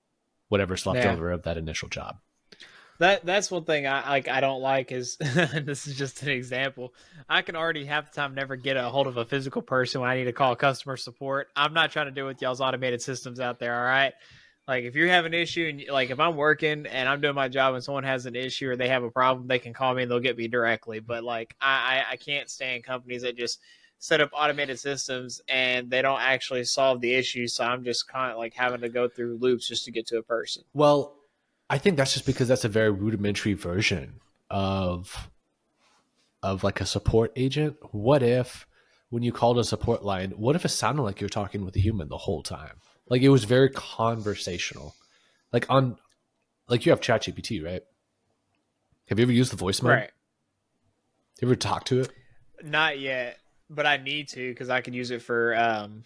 whatever's left Yeah. over of that initial job. That's one thing I don't like is this is just an example. I can already half the time never get a hold of a physical person when I need to call customer support. I'm not trying to deal with y'all's automated systems out there, all right? Like if you have an issue and like if I'm working and I'm doing my job and someone has an issue or they have a problem, they can call me and they'll get me directly. But like I can't stand companies that just set up automated systems and they don't actually solve the issue. So I'm just kind of like having to go through loops just to get to a person. Well, I think that's just because that's a very rudimentary version of like a support agent. What if when you called a support line, what if it sounded like you're talking with a human the whole time? Like it was very conversational. Like like you have ChatGPT, right? Have you ever used the voice mode? Right. You ever talked to it? Not yet, but I need to because I could use it for um,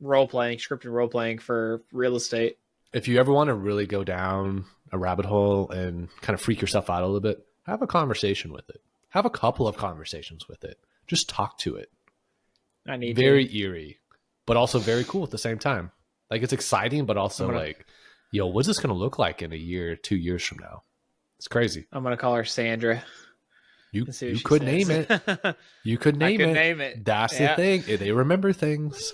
role playing, scripted role playing for real estate. If you ever want to really go down a rabbit hole and kind of freak yourself out a little bit, have a conversation with it. Have a couple of conversations with it. Just talk to it. I need Very to. eerie, but also very cool at the same time. Like it's exciting, but also like, yo, what's this going to look like in a year, 2 years from now? It's crazy. I'm gonna call her Sandra. You And see what you she could says. name it. You could I name could it. name it. That's the Yeah. thing. They remember things.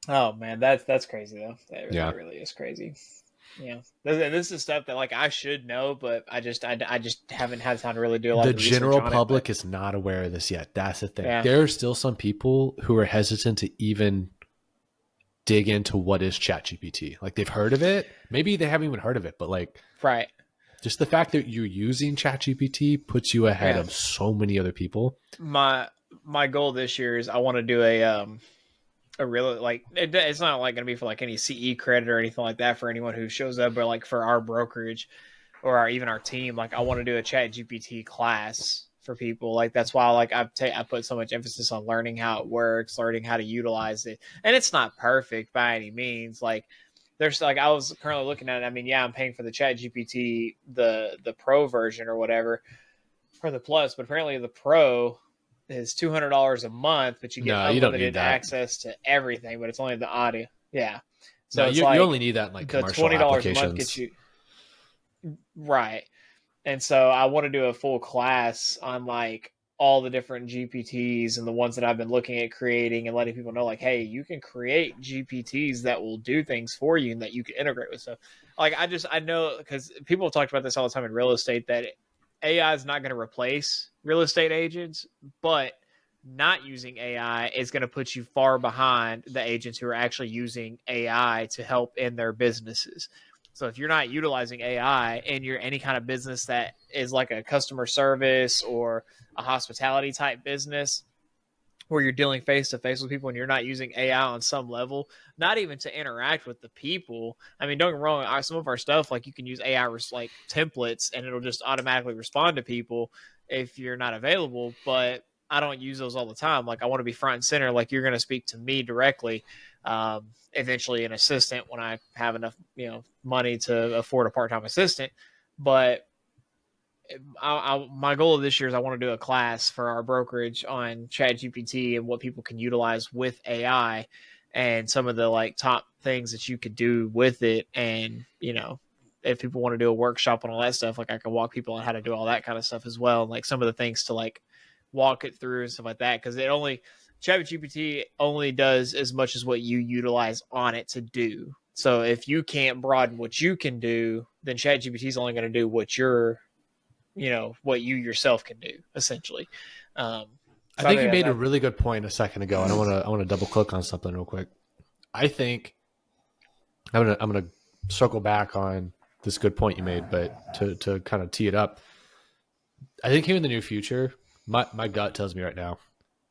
Oh man, that's crazy though. Yeah. That really is crazy. Yeah, this is stuff that like I should know, but I just haven't had time to really do a lot The of the research general on public it. is not aware of this yet. That's the thing. Yeah, There are still some people who are hesitant to even dig into what is ChatGPT. Like they've heard of it. Maybe they haven't even heard of it, but like right. just the fact that you're using ChatGPT puts you ahead Yeah, of so many other people. my goal this year is I want to do a real like it's not like going to be for like any CE credit or anything like that for anyone who shows up, but like for our brokerage or even our team, like I want to do a Chat GPT class for people. Like that's why like I put so much emphasis on learning how it works, learning how to utilize it, and it's not perfect by any means. Like there's like I was currently looking at it. I mean, yeah, I'm paying for the Chat GPT the Pro version or whatever for the Plus, but apparently the Pro is $200 a month, but you get No, you don't need unlimited that. access to everything, but it's only the audio. Yeah. No, So it's you only like need that in like the commercial $20 a month applications. gets you right. And so I want to do a full class on like all the different GPTs and the ones that I've been looking at creating and letting people know like, hey, you can create GPTs that will do things for you and that you can integrate with stuff. Like I know because people have talked about this all the time in real estate that AI is not going to replace real estate agents, but not using AI is going to put you far behind the agents who are actually using AI to help in their businesses. So if you're not utilizing AI in your any kind of business that is like a customer service or a hospitality type business where you're dealing face to face with people and you're not using AI on some level, not even to interact with the people. I mean, don't get me wrong, some of our stuff like you can use AI like templates and it'll just automatically respond to people if you're not available, but I don't use those all the time. Like I want to be front and center, like you're going to speak to me directly. Eventually an assistant when I have enough, money to afford a part-time assistant. But my goal of this year is I want to do a class for our brokerage on ChatGPT and what people can utilize with AI and some of the like top things that you could do with it. And, if people want to do a workshop on all that stuff, like I can walk people on how to do all that kind of stuff as well. And like some of the things to like walk it through and stuff like that. Cause ChatGPT only does as much as what you utilize on it to do. So if you can't broaden what you can do, then ChatGPT is only going to do what you yourself can do essentially. I So I think you think made a that really good point a second ago, and I want to double click on something real quick. I think I'm gonna circle back on this good point you made, but to kind of tee it up, I think here in the near future, my gut tells me right now,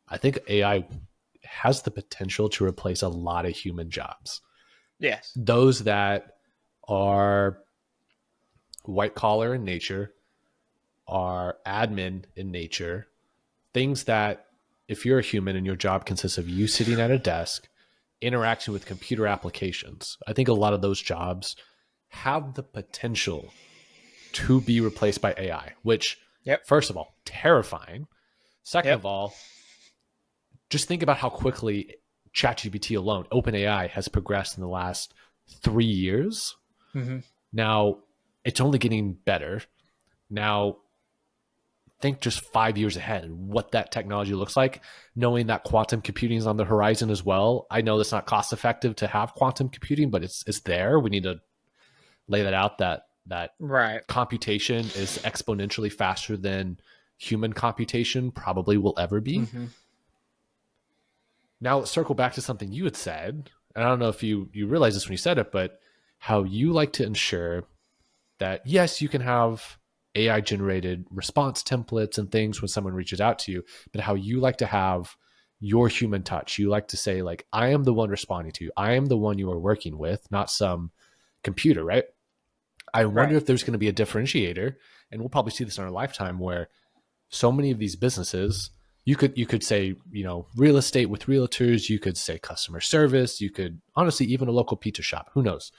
I think AI has the potential to replace a lot of human jobs. yes, Those that are white collar in nature, are admin in nature, things that if you're a human and your job consists of you sitting at a desk, interaction with computer applications, I think a lot of those jobs have the potential to be replaced by AI, which, Yep. first of all, terrifying. Second Yep. of all, just think about how quickly ChatGPT alone, OpenAI, has progressed in the last 3 years. Mm-hmm. Now, it's only getting better. Now, think just 5 years ahead and what that technology looks like, knowing that quantum computing is on the horizon as well. I know it's not cost effective to have quantum computing, but it's there. We need to lay that out, that Right. computation is exponentially faster than human computation probably will ever be. Mm-hmm. Now let's circle back to something you had said. And I don't know if you realized this when you said it, but how you like to ensure that, yes, you can have AI generated response templates and things when someone reaches out to you, but how you like to have your human touch. You like to say, like, I am the one responding to you. I am the one you are working with, not some computer, right? I wonder Right. if there's going to be a differentiator, and we'll probably see this in our lifetime, where so many of these businesses, you could say, real estate with realtors, you could say customer service, you could honestly even a local pizza shop, who knows.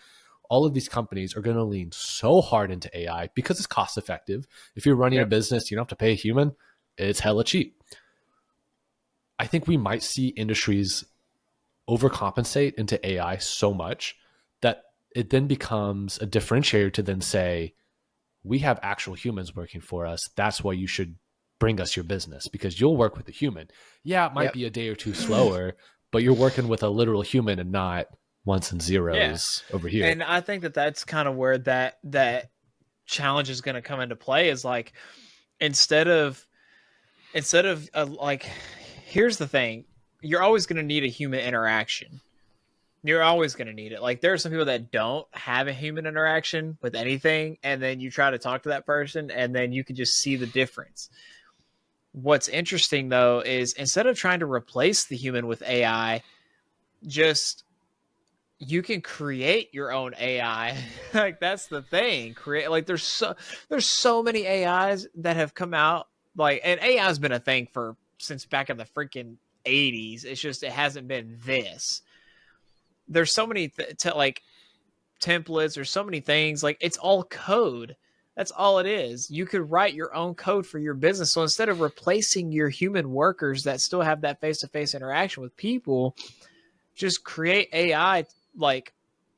All of these companies are going to lean so hard into AI because it's cost effective. If you're running a Yep. business, you don't have to pay a human, it's hella cheap. I think we might see industries overcompensate into AI so much that it then becomes a differentiator to then say, we have actual humans working for us. That's why you should bring us your business, because you'll work with a human. Yeah, it might Yep. be a day or two slower, but you're working with a literal human and not ones and Yeah. zeros over here. And I think that that's kind of where that challenge is going to come into play, is like, instead of like, here's the thing, you're always going to need a human interaction. You're always going to need it. Like, there are some people that don't have a human interaction with anything, and then you try to talk to that person, and then you can just see the difference. What's interesting, though, is instead of trying to replace the human with AI, just, you can create your own AI. Like, that's the thing. Create, like, there's so many AIs that have come out. Like, and AI has been a thing for since back in the freaking 80s. It's just, it hasn't been this. There's so many like templates, there's so many things. Like, it's all code. That's all it is. You could write your own code for your business. So instead of replacing your human workers that still have that face-to-face interaction with people, just create AI, like,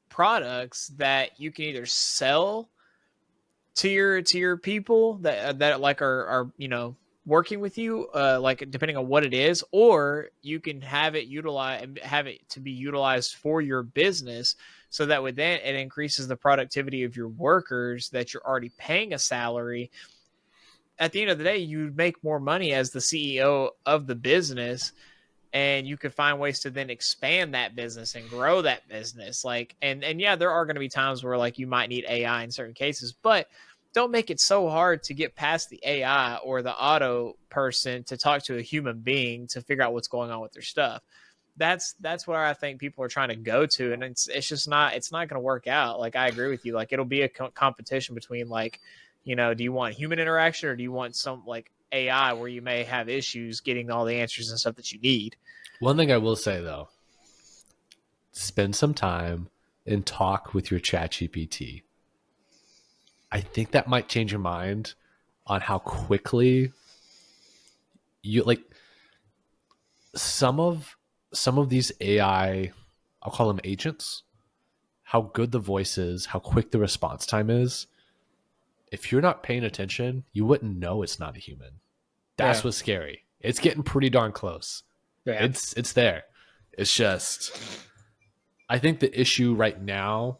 products that you can either sell to your people that like are working with you, like, depending on what it is, or you can have it utilize and have it to be utilized for your business, so that way then it increases the productivity of your workers that you're already paying a salary. At the end of the day, you make more money as the CEO of the business, and you could find ways to then expand that business and grow that business. Like, and yeah, there are going to be times where, like, you might need AI in certain cases, but don't make it so hard to get past the AI or the auto person to talk to a human being to figure out what's going on with their stuff. That's where I think people are trying to go to, and it's just not, it's not going to work out. Like, I agree with you. Like, it'll be a competition between, like, do you want human interaction, or do you want some, like, AI where you may have issues getting all the answers and stuff that you need? One thing I will say, though, spend some time and talk with your chat GPT. I think that might change your mind on how quickly you, like, some of these AI, I'll call them agents, how good the voice is, how quick the response time is. If you're not paying attention, you wouldn't know it's not a human. That's Yeah. what's scary. It's getting pretty darn close. Yeah. It's there. It's just, I think the issue right now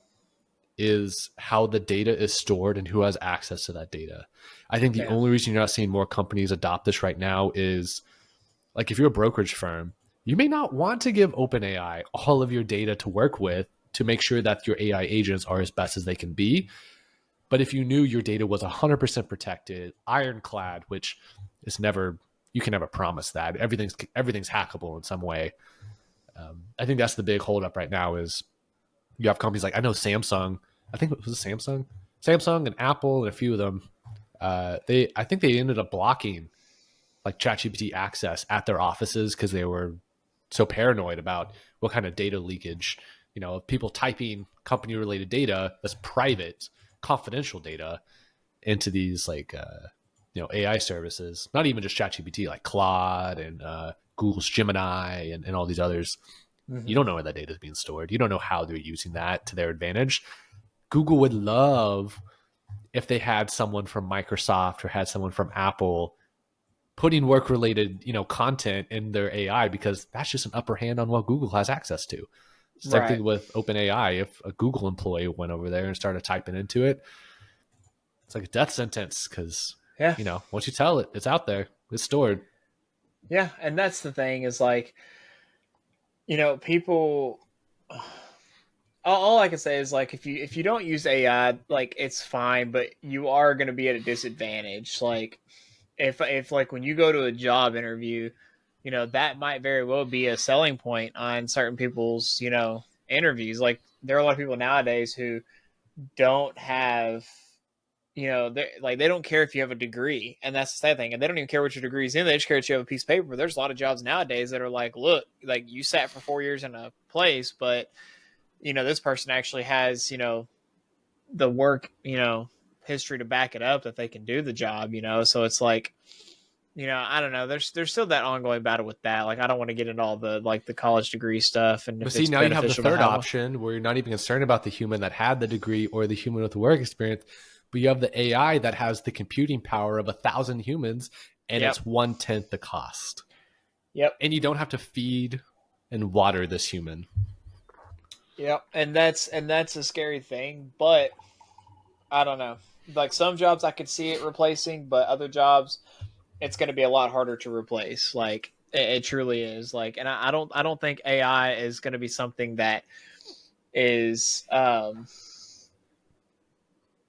is how the data is stored and who has access to that data. I think the Yeah. only reason you're not seeing more companies adopt this right now is, like, if you're a brokerage firm, you may not want to give OpenAI all of your data to work with to make sure that your AI agents are as best as they can be. But if you knew your data was 100% protected, ironclad, which is never, you can never promise that everything's hackable in some way. I think that's the big holdup right now is you have companies like, I know Samsung, I think it was Samsung and Apple and a few of them. I think they ended up blocking like ChatGPT access at their offices because they were so paranoid about what kind of data leakage, people typing company related data that's private, confidential data into these AI services, not even just ChatGPT, like Claude and Google's Gemini and all these others. You Mm-hmm. don't know where that data is being stored. You don't know how they're using that to their advantage. Google would love if they had someone from Microsoft or had someone from Apple putting work related, content in their AI, because that's just an upper hand on what Google has access to. Same Right. thing with OpenAI. If a Google employee went over there and started typing into it, it's like a death sentence because, Yeah. once you tell it, it's out there, it's stored. Yeah. And that's the thing is like, people. All I can say is like if you don't use AI, like it's fine, but you are going to be at a disadvantage. Like if like when you go to a job interview, that might very well be a selling point on certain people's interviews. Like there are a lot of people nowadays who don't have they like they don't care if you have a degree, and that's the sad thing. And they don't even care what your degree is in. They just care that you have a piece of paper. But there's a lot of jobs nowadays that are like, look, like you sat for 4 years in a place, but this person actually has the work history to back it up that they can do the job. So it's like I don't know. There's still that ongoing battle with that. Like I don't want to get into all the like the college degree stuff and But if see, it's now you have the beneficial to third have one. option where you're not even concerned about the human that had the degree or the human with the work experience, but you have the AI that has the computing power of 1,000 humans, and Yep. it's 1/10 the cost. Yep. And you don't have to feed and water this human. Yep. And that's a scary thing, but I don't know. Like some jobs I could see it replacing, but other jobs it's going to be a lot harder to replace. Like it truly is. Like, and I don't think AI is going to be something that is. I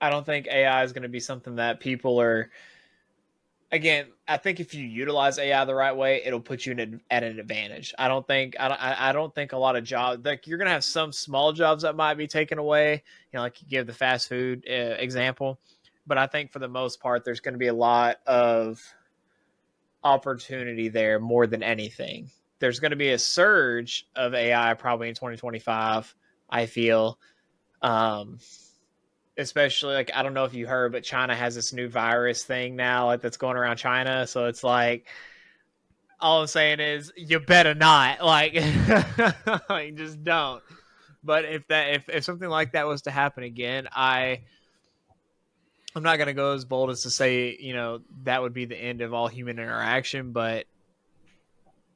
don't think AI is going to be something that people are. Again, I think if you utilize AI the right way, it'll put you at an advantage. I don't think a lot of jobs like you're gonna have some small jobs that might be taken away. Like you give the fast food example, but I think for the most part, there's going to be a lot of opportunity there more than anything. There's going to be a surge of AI probably in 2025. I feel, um, especially like I don't know if you heard, but China has this new virus thing now, like that's going around China. So it's like all I'm saying is you better not like, like just don't. But if something like that was to happen again, I'm not gonna go as bold as to say that would be the end of all human interaction, but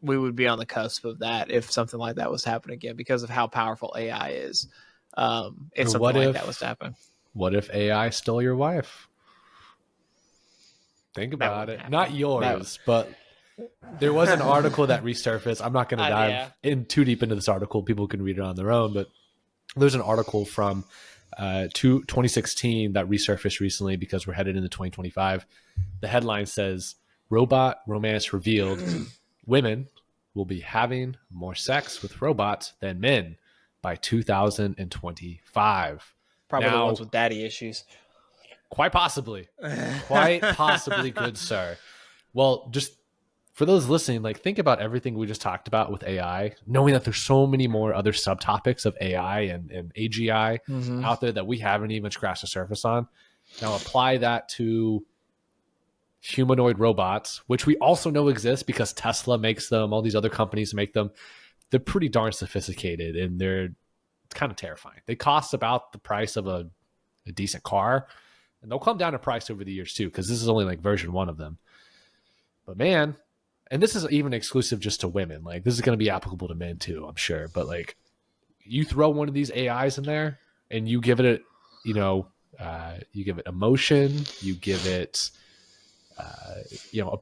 we would be on the cusp of that if something like that was to happen again because of how powerful AI is. If Or something what like that was to if happen, what if AI stole your wife? Think that about wouldn't it. Not happen. That yours, but there was an article that resurfaced. I'm not going to dive yeah. in too deep into this article. People can read it on their own, but there's an article from 2016 that resurfaced recently because we're headed into 2025. The headline says, "Robot romance revealed: women will be having more sex with robots than men by 2025." Probably the ones Now, with daddy issues. quite possibly, good sir. Well, just for those listening, like think about everything we just talked about with AI, knowing that there's so many more other subtopics of AI and AGI Mm-hmm. out there that we haven't even scratched the surface on. Now apply that to humanoid robots, which we also know exist because Tesla makes them, all these other companies make them. They're pretty darn sophisticated and they're kind of terrifying. They cost about the price of a decent car, and they'll come down in price over the years too, because this is only like version one of them. But man, and this is even exclusive just to women. Like this is going to be applicable to men too, I'm sure. But like, you throw one of these AIs in there, and you give it, you give it emotion, you give it, uh, you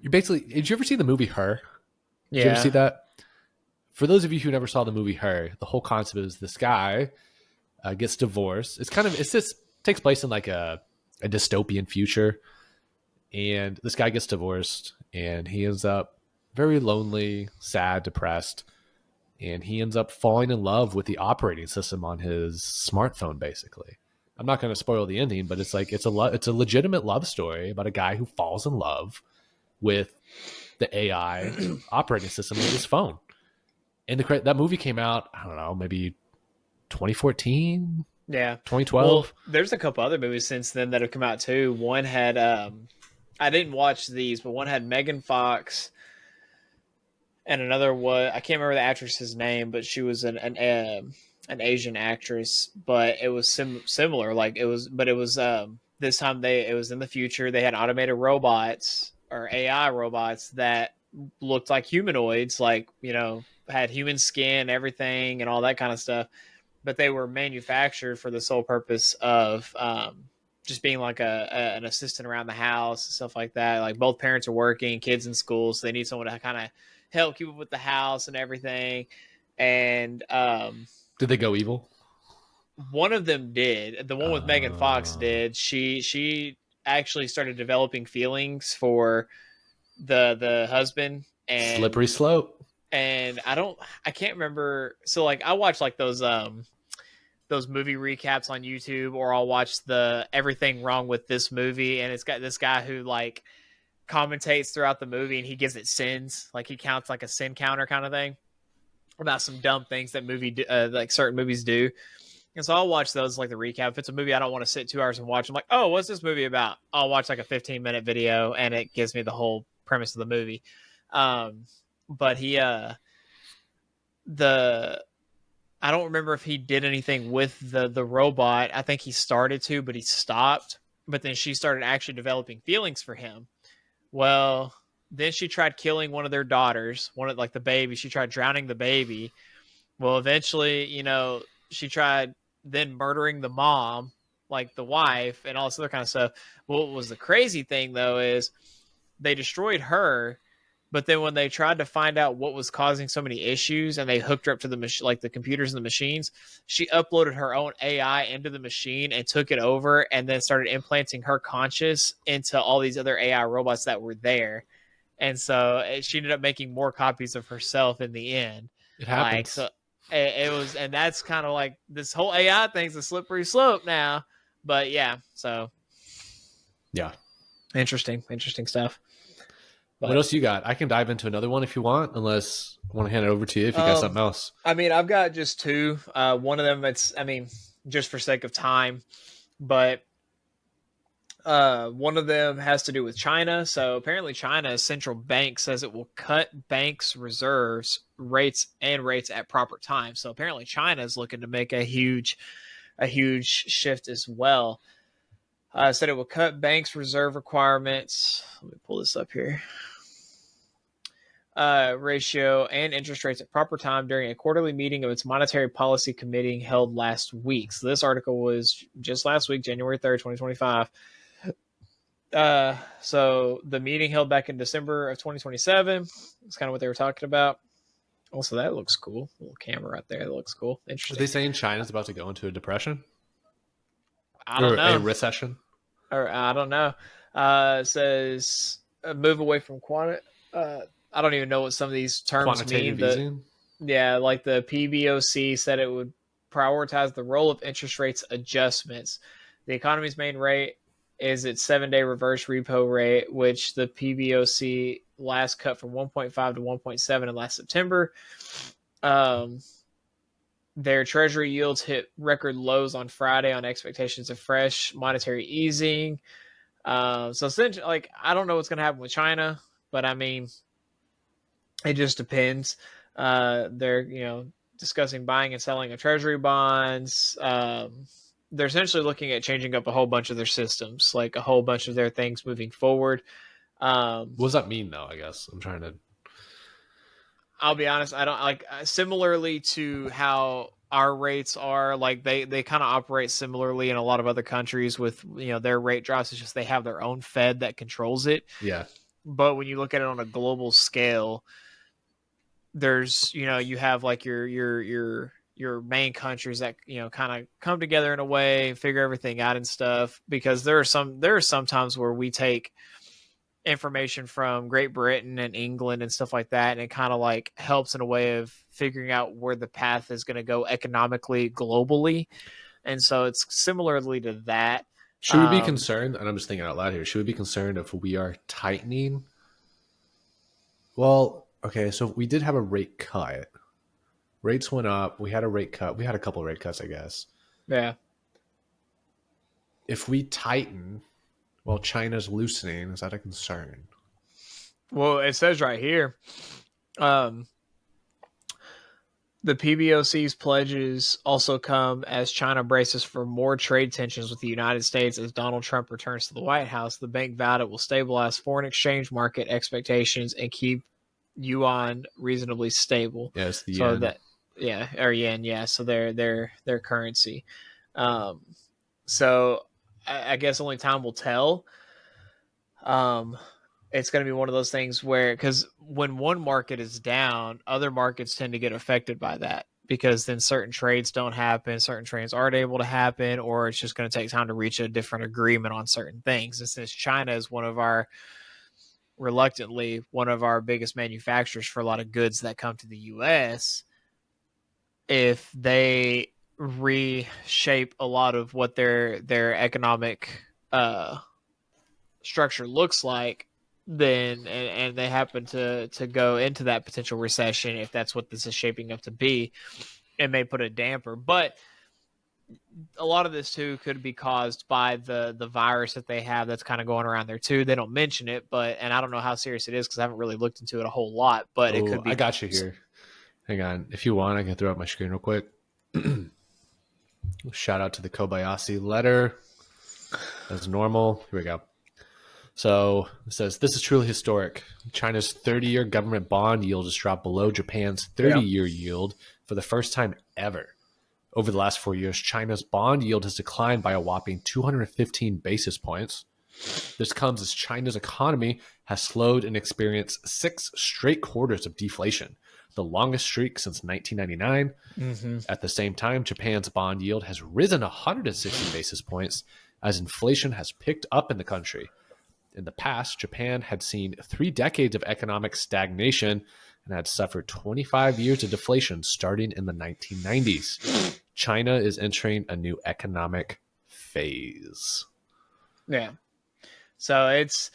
basically. Did you ever see the movie Her? Did you ever see Yeah. that? For those of you who never saw the movie Her, the whole concept is this guy gets divorced. It's this takes place in like a dystopian future, and this guy gets divorced, and he ends up very lonely, sad, depressed, and he ends up falling in love with the operating system on his smartphone. Basically, I'm not going to spoil the ending, but it's like it's a legitimate love story about a guy who falls in love with the AI operating system of his phone. And that movie came out, I don't know, maybe 2014, Yeah. Well, 2012. there's a couple other movies since then that have come out too. One had I didn't watch these, but one had Megan Fox, and another was I can't remember the actress's name, but she was an Asian actress, but it was similar. Like it was this time it was in the future. They had automated robots or AI robots that looked like humanoids, like had human skin, everything, and all that kind of stuff. But they were manufactured for the sole purpose of just being like an assistant around the house and stuff like that. Like both parents are working, kids in school, so they need someone to kind of help keep up with the house and everything. And Did they go evil? one of them did. The one with Megan Fox did. She actually started developing feelings for the husband, Slippery slope. and I can't remember. So like I watch like those movie recaps on YouTube, or I'll watch the everything wrong with this movie, and it's got this guy who like commentates throughout the movie, and he gives it sins, like he counts like a sin counter kind of thing about some dumb things that like certain movies do. And so I'll watch those like the recap. If it's a movie I don't want to sit 2 hours and watch, I'm like, oh, what's this movie about? I'll watch like a 15-minute video, and it gives me the whole premise of the movie. But the I don't remember if he did anything with the robot. I think he started to, but he stopped. But then she started actually developing feelings for him. Well, then she tried killing one of their daughters, one of like the baby. She tried drowning the baby. Well, eventually, she tried then murdering the mom, like the wife, and all this other kind of stuff. What was the crazy thing though is they destroyed her, but then when they tried to find out what was causing so many issues, and they hooked her up to like the computers and the machines, she uploaded her own AI into the machine and took it over, and then started implanting her conscious into all these other AI robots that were there. And so she ended up making more copies of herself in the end. It Like happens. so, it was, and that's kind of like this whole AI thing's a slippery slope now. But yeah, so Yeah. interesting stuff. What But else you got? I can dive into another one if you want, unless I want to hand it over to you if you got something else. I mean, I've got just two. One of them, I mean, just for sake of time, but one of them has to do with China. So apparently, China's central bank says it will cut banks' reserves rates at proper time. So apparently, China is looking to make a huge shift as well. Said it will cut banks' reserve requirements. Let me pull this up here. Ratio and interest rates at proper time during a quarterly meeting of its monetary policy committee held last week. So this article was just last week, January 3rd, 2025. So the meeting held back in December of 2027. That's kind of what they were talking about. Also, that looks cool. Little camera right there. That looks cool. Are Interesting. they saying China's about to go into a depression? I don't know. A recession? Or I don't know. It says move away from I don't even know what some of these terms Quantitative mean. easing? Yeah, like the PBOC said it would prioritize the role of interest rates adjustments. The economy's main rate is its 7-day reverse repo rate, which the PBOC last cut from 1.5 to 1.7 in last September. Their treasury yields hit record lows on Friday on expectations of fresh monetary easing. So essentially, like, I don't know what's going to happen with China, but I mean, it just depends. They're discussing buying and selling of treasury bonds. They're essentially looking at changing up a whole bunch of their systems, like a whole bunch of their things moving forward. What does that mean, though? I guess I'm trying to. I'll be honest, I don't like similarly to how our rates are, like they kind of operate similarly in a lot of other countries with their rate drops. It's just they have their own Fed that controls it. Yeah. But when you look at it on a global scale, there's you have like your main countries that kind of come together in a way, figure everything out and stuff, because there are some times where we take information from Great Britain and England and stuff like that, and it kind of like helps in a way of figuring out where the path is going to go economically globally. And so it's similarly to that. Should we be concerned? And I'm just thinking out loud here. Should we be concerned if we are tightening Well, okay, so we did have a rate cut. Rates went up. We had a rate cut. We had a couple rate cuts, I guess. Yeah. If we tighten while China's loosening, is that a concern? Well, it says right here, um, the PBOC's pledges also come as China braces for more trade tensions with the United States as Donald Trump returns to the White House. The bank vowed it will stabilize foreign exchange market expectations and keep yuan reasonably stable. Yeah, it's the So yen. that, yeah, or yen, yeah. So their currency. Um, so I guess only time will tell. Um, it's going to be one of those things where, because when one market is down, other markets tend to get affected by that because then certain trades don't happen, certain trades aren't able to happen, or it's just going to take time to reach a different agreement on certain things. And since China is reluctantly one of our biggest manufacturers for a lot of goods that come to the US, if they reshape a lot of what their economic structure looks like, then and they happen to go into that potential recession, if that's what this is shaping up to be, it may put a damper. But a lot of this too could be caused by the virus that they have that's kind of going around there too. They don't mention it, but and I don't know how serious it is because I haven't really looked into it a whole lot, but it Oh, could I be. got you here. Hang on. If you want, I can throw up my screen real quick. Shout out to the Kobayashi letter. As normal. Here we go. So it says, this is truly historic. China's 30-year government bond yield has dropped below Japan's Yeah. 30-year yield for the first time ever. Over the last 4 years, China's bond yield has declined by a whopping 215 basis points. This comes as China's economy has slowed and experienced 6 straight quarters of deflation, the longest streak since 1999. Mm-hmm. At the same time, Japan's bond yield has risen 160 basis points as inflation has picked up in the country. In the past, Japan had seen 3 decades of economic stagnation and had suffered 25 years of deflation starting in the 1990s. China is entering a new economic phase. Yeah. So it's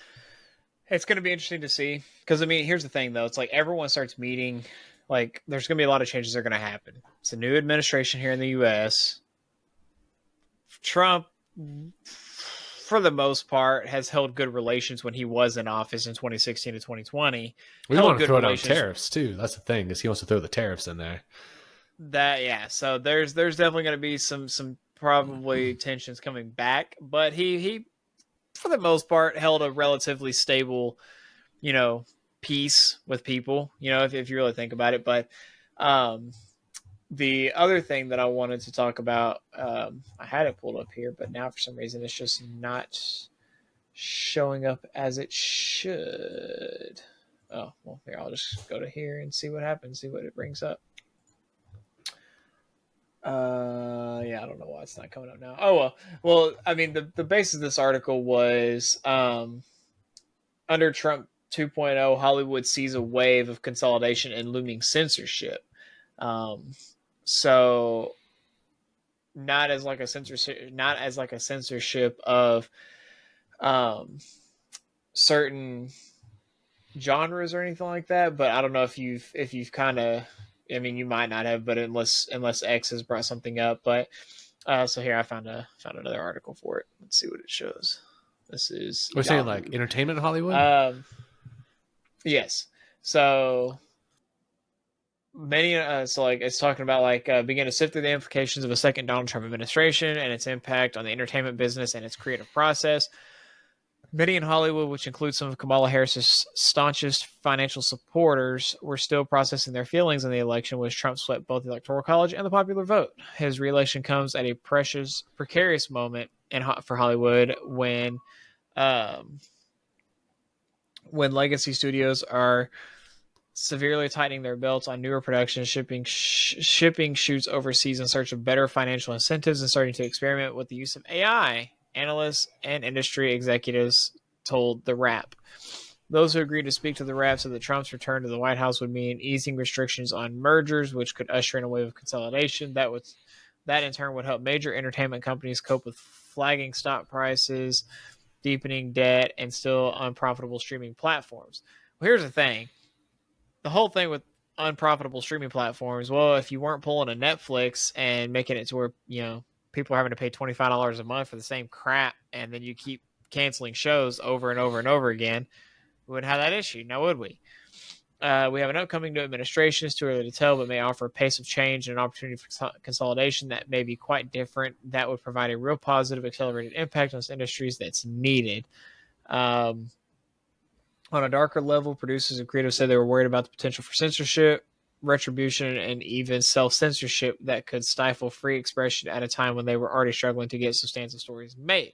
going to be interesting to see, because I mean, here's the thing though, it's like everyone starts meeting, like there's going to be a lot of changes that are going to happen. It's a new administration here in the US. Trump, for the most part, has held good relations when he was in office in 2016 to 2020. We Held want to good throw down relations. tariffs too. That's the thing, is he wants to throw the tariffs in there. That, yeah. So there's definitely going to be some probably tensions coming back, but he for the most part held a relatively stable, you know, peace with people. You know, if you really think about it, but um, the other thing that I wanted to talk about, I had it pulled up here, but now for some reason it's just not showing up as it should. Oh, well, here, I'll just go to here and see what happens, see what it brings up. Yeah, I don't know why it's not coming up now. Oh, well, I mean, the basis of this article was under Trump 2.0, Hollywood sees a wave of consolidation and looming censorship. Um, so not as like a censorship of um, certain genres or anything like that. But I don't know if you've kind of, I mean, you might not have, but unless X has brought something up. But so here I found another article for it. Let's see what it shows. This is We're saying like Yahoo. entertainment in Hollywood? Um, yes. So many so like it's talking about like begin to sift through the implications of a second Donald Trump administration and its impact on the entertainment business and its creative process. Many in Hollywood, which includes some of Kamala Harris's staunchest financial supporters, were still processing their feelings in the election, which Trump swept both the Electoral College and the popular vote. His reelection comes at a precarious moment for Hollywood um, when legacy studios are severely tightening their belts on newer productions, shipping shoots overseas in search of better financial incentives, and starting to experiment with the use of AI. Analysts and industry executives told The Wrap. Those who agreed to speak to The Wrap said that Trump's return to the White House would mean easing restrictions on mergers, which could usher in a wave of consolidation. That in turn would help major entertainment companies cope with flagging stock prices, deepening debt, and still unprofitable streaming platforms. Well, here's the thing. the whole thing with unprofitable streaming platforms. Well, if you weren't pulling a Netflix and making it to where people are having to pay $25 a month for the same crap, and then you keep canceling shows over and over and over again, we wouldn't have that issue, now would we? We have an upcoming new administration. It's too early to tell, but may offer a pace of change and an opportunity for consolidation that may be quite different. That would provide a real positive, accelerated impact on those industries that's needed. Um, on a darker level, producers and creators said they were worried about the potential for censorship, retribution, and even self censorship that could stifle free expression at a time when they were already struggling to get substantial stories made.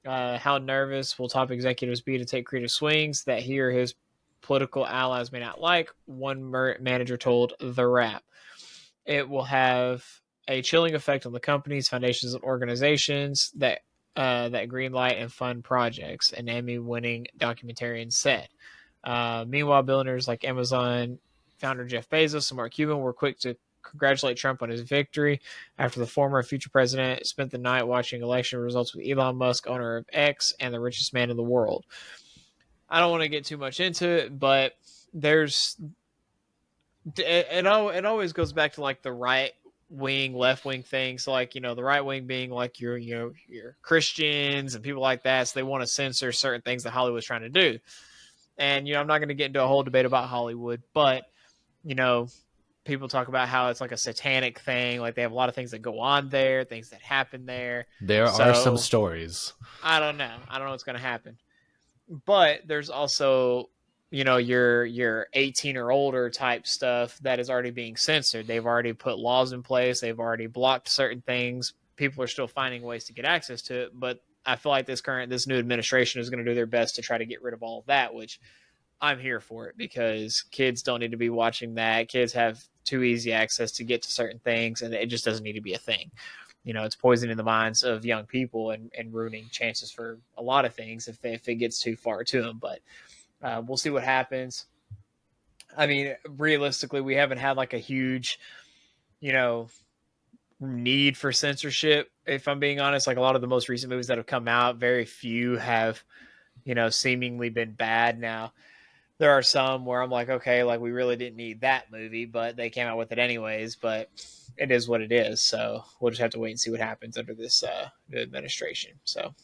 How nervous will top executives be to take creative swings that he or his political allies may not like? One manager told The Wrap. It will have a chilling effect on the companies, foundations, and organizations that greenlight and fund projects, an Emmy-winning documentarian said. Meanwhile, billionaires like Amazon founder Jeff Bezos and Mark Cuban were quick to congratulate Trump on his victory after the former and future president spent the night watching election results with Elon Musk, owner of X and the richest man in the world. I don't want to get too much into it, but there's it always goes back to like the right wing, left wing thing. So like the right wing being like your Christians and people like that. So they want to censor certain things that Hollywood's trying to do. And I'm not going to get into a whole debate about Hollywood, but you know, people talk about how it's like a satanic thing. Like they have a lot of things that go on there, things that happen there. There are some So stories. I don't know. I don't know what's going to happen. But there's also your 18 or older type stuff that is already being censored. They've already put laws in place. They've already blocked certain things. People are still finding ways to get access to it, but I feel like this new administration is going to do their best to try to get rid of all of that, which I'm here for it because kids don't need to be watching that. Kids have too easy access to get to certain things, and it just doesn't need to be a thing. It's poisoning the minds of young people and ruining chances for a lot of things if it gets too far to them. But we'll see what happens. I mean, realistically, we haven't had like a huge, you know, need for censorship. If I'm being honest, like a lot of the most recent movies that have come out, very few have, seemingly been bad. Now, there are some where I'm like, okay, like we really didn't need that movie, but they came out with it anyways. But it is what it is. So we'll just have to wait and see what happens under this new administration. So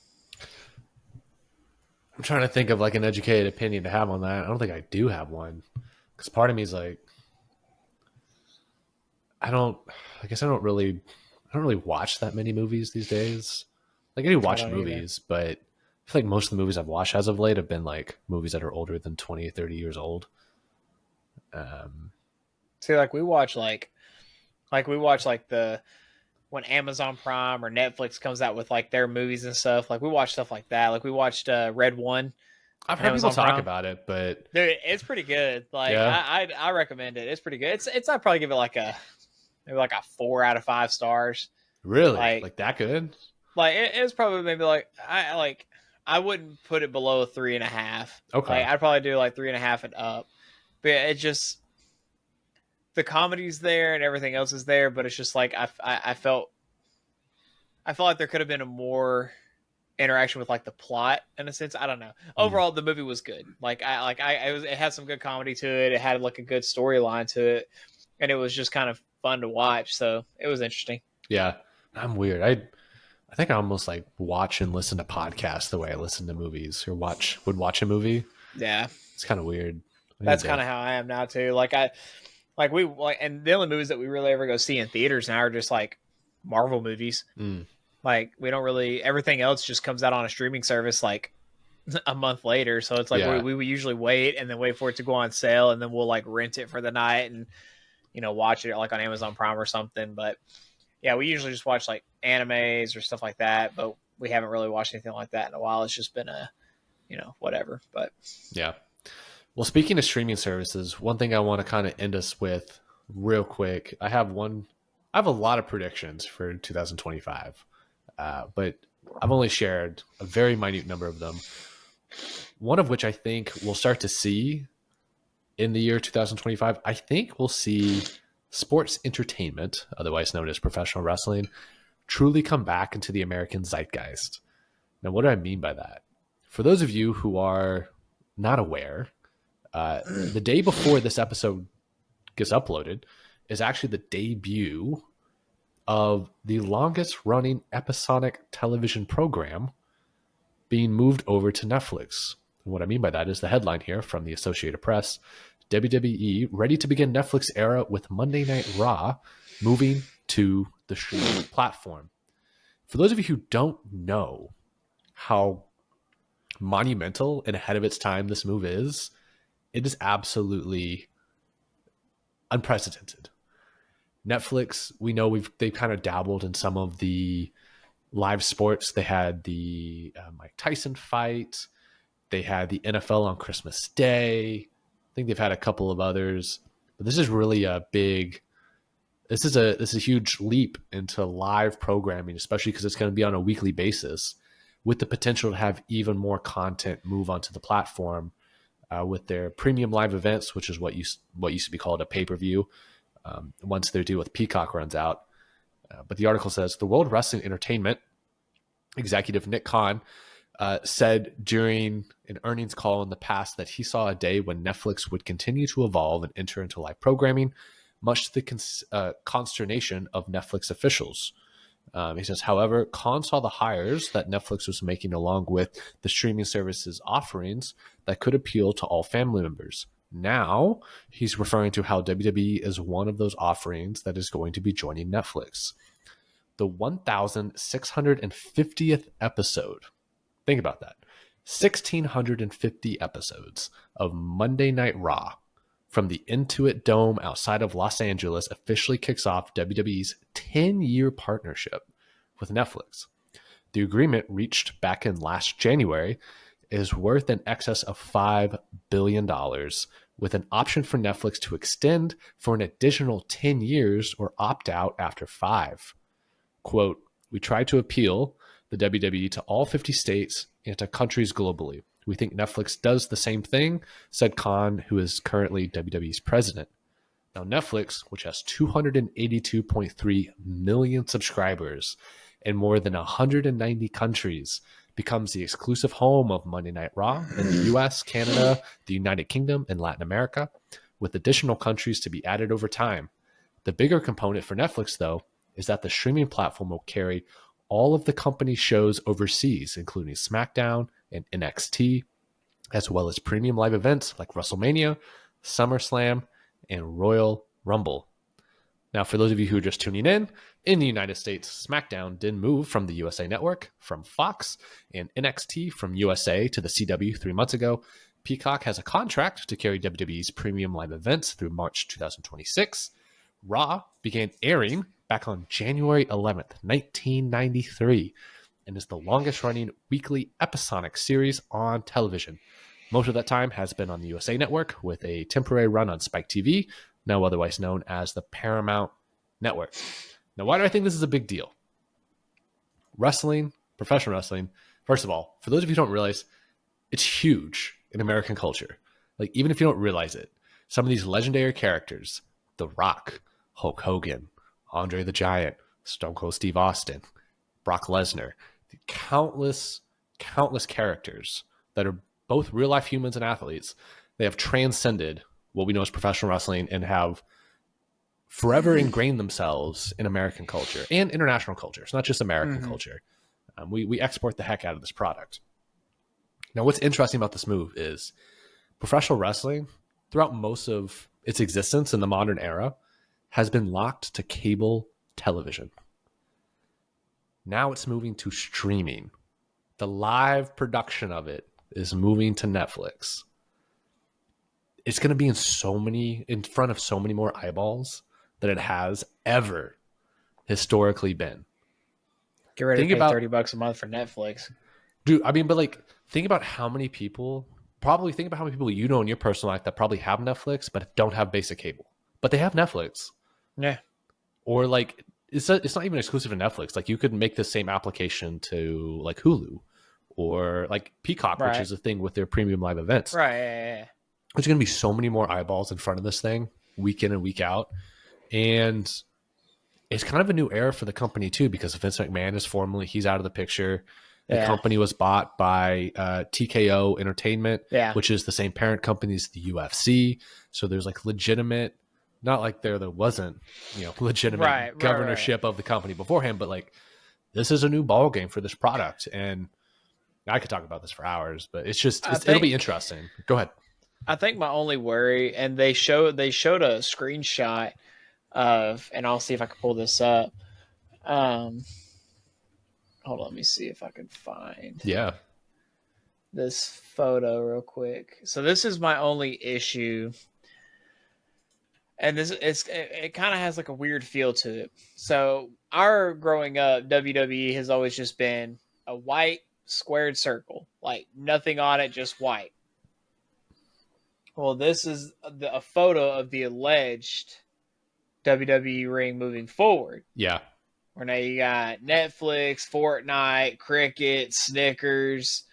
I'm trying to think of like an educated opinion to have on that. I don't think I do have one because part of me is like, I don't. I guess I don't really watch that many movies these days. Like I do I watch don't either. movies, but I feel like most of the movies I've watched as of late have been like movies that are older than 20, 30 years old. Um, See, like we watch like the when Amazon Prime or Netflix comes out with like their movies and stuff. Like we watch stuff like that. Like we watched Red One I've on heard people Amazon talk Prime. about it, but Dude, it's pretty good. Like yeah, I recommend it. It's pretty good. It's I'd probably give it like a maybe like a 4 out of 5 stars. really, Like like that good? it's probably maybe I wouldn't put it below 3.5. Okay. Like I'd probably do like 3.5 and up. But it just the comedy's there and everything else is there, but it's just like I felt like there could have been a more interaction with like the plot in a sense. I don't know. Mm. Overall, the movie was good. It had some good comedy to it. It had like a good storyline to it, and it was just kind of fun to watch. So it was interesting. Yeah, I'm weird. I think I almost like watch and listen to podcasts the way I listen to movies or would watch a movie. Yeah, It's kind of weird. I need that's to. kind of how I am now too. And the only movies that we really ever go see in theaters now are just like Marvel movies. Mm, Like we don't really everything else just comes out on a streaming service like a month later. So it's like yeah, we usually wait and then wait for it to go on sale and then we'll like rent it for the night and watch it like on Amazon Prime or something. But yeah, we usually just watch like animes or stuff like that. But we haven't really watched anything like that in a while. It's just been a whatever. But yeah. Well, speaking of streaming services, one thing I want to kind of end us with real quick. I have one. I have a lot of predictions for 2025, but I've only shared a very minute number of them. One of which I think we'll start to see in the year 2025. I think we'll see sports entertainment, otherwise known as professional wrestling, truly come back into the American zeitgeist. Now, what do I mean by that? For those of you who are not aware, The day before this episode gets uploaded is actually the debut of the longest running episodic television program being moved over to Netflix. And what I mean by that is the headline here from the Associated Press: WWE ready to begin Netflix era with Monday Night Raw moving to the streaming platform. For those of you who don't know how monumental and ahead of its time this move is, it is absolutely unprecedented. Netflix, we know they've kind of dabbled in some of the live sports. They had the Mike Tyson fight. They had the NFL on Christmas Day. I think they've had a couple of others, but this is really a big. This is a huge leap into live programming, especially because it's going to be on a weekly basis, with the potential to have even more content move onto the platform with their premium live events, which is what used to be called a pay-per-view. Once their deal with Peacock runs out. But the article says the World Wrestling Entertainment executive Nick Khan said during an earnings call in the past that he saw a day when Netflix would continue to evolve and enter into live programming, much to the consternation of Netflix officials. He says, however, Khan saw the hires that Netflix was making along with the streaming services offerings that could appeal to all family members. Now he's referring to how WWE is one of those offerings that is going to be joining Netflix. The 1,650th episode. Think about that. 1,650 episodes of Monday Night Raw from the Intuit Dome outside of Los Angeles officially kicks off WWE's 10-year partnership with Netflix. The agreement reached back in last January is worth in excess of $5 billion, with an option for Netflix to extend for an additional 10 years or opt out after 5. Quote, we try to appeal the WWE to all 50 states and to countries globally. We think Netflix does the same thing, said Khan, who is currently WWE's president. Now, Netflix, which has 282.3 million subscribers in more than 190 countries, becomes the exclusive home of Monday Night Raw in the US, Canada, the United Kingdom, and Latin America, with additional countries to be added over time. The bigger component for Netflix, though, is that the streaming platform will carry all of the company's shows overseas, including SmackDown and NXT, as well as premium live events like WrestleMania, SummerSlam, and Royal Rumble. Now, for those of you who are just tuning in the United States, SmackDown did move from the USA Network, from Fox, and NXT from USA to the CW 3 months ago. Peacock has a contract to carry WWE's premium live events through March 2026. Raw began airing back on January 11th, 1993, and is the longest-running weekly episodic series on television. Most of that time has been on the USA Network, with a temporary run on Spike TV, now otherwise known as the Paramount Network. Now, why do I think this is a big deal? Wrestling, professional wrestling, first of all, for those of you who don't realize, it's huge in American culture. Like, even if you don't realize it, some of these legendary characters, The Rock, Hulk Hogan, Andre the Giant, Stone Cold Steve Austin, Brock Lesnar, countless characters that are both real-life humans and athletes, they have transcended what we know as professional wrestling and have forever ingrained themselves in American culture and international culture. It's not just American culture. We export the heck out of this product. Now, what's interesting about this move is professional wrestling, throughout most of its existence in the modern era, has been locked to cable television. Now it's moving to streaming. The live production of it is moving to Netflix. It's going to be in front of so many more eyeballs than it has ever historically been. Get ready to pay $30 a month for Netflix. Dude, I mean, but like, think about how many people you know in your personal life that probably have Netflix but don't have basic cable. But they have Netflix. Yeah. Or like, it's not even exclusive to Netflix. Like, you could make the same application to like Hulu or like Peacock, right, which is a thing with their premium live events. Right. Yeah. There's going to be so many more eyeballs in front of this thing week in and week out. And it's kind of a new era for the company too, because Vince McMahon is he's out of the picture. The Yeah. company was bought by TKO Entertainment, Yeah. which is the same parent company as the UFC. So there's like legitimate, not like there wasn't, legitimate Right. governorship of the company beforehand, but like this is a new ball game for this product. And I could talk about this for hours, but it'll be interesting. Go ahead. I think my only worry, and they showed a screenshot of, and I'll see if I can pull this up. Um, Hold on, let me see if I can find Yeah. this photo real quick. So this is my only issue, and it kind of has like a weird feel to it. So our growing up, WWE has always just been a white squared circle, like nothing on it, just white. Well, this is a photo of the alleged WWE ring moving forward. Yeah. Where now you got Netflix, Fortnite, Cricket, Snickers,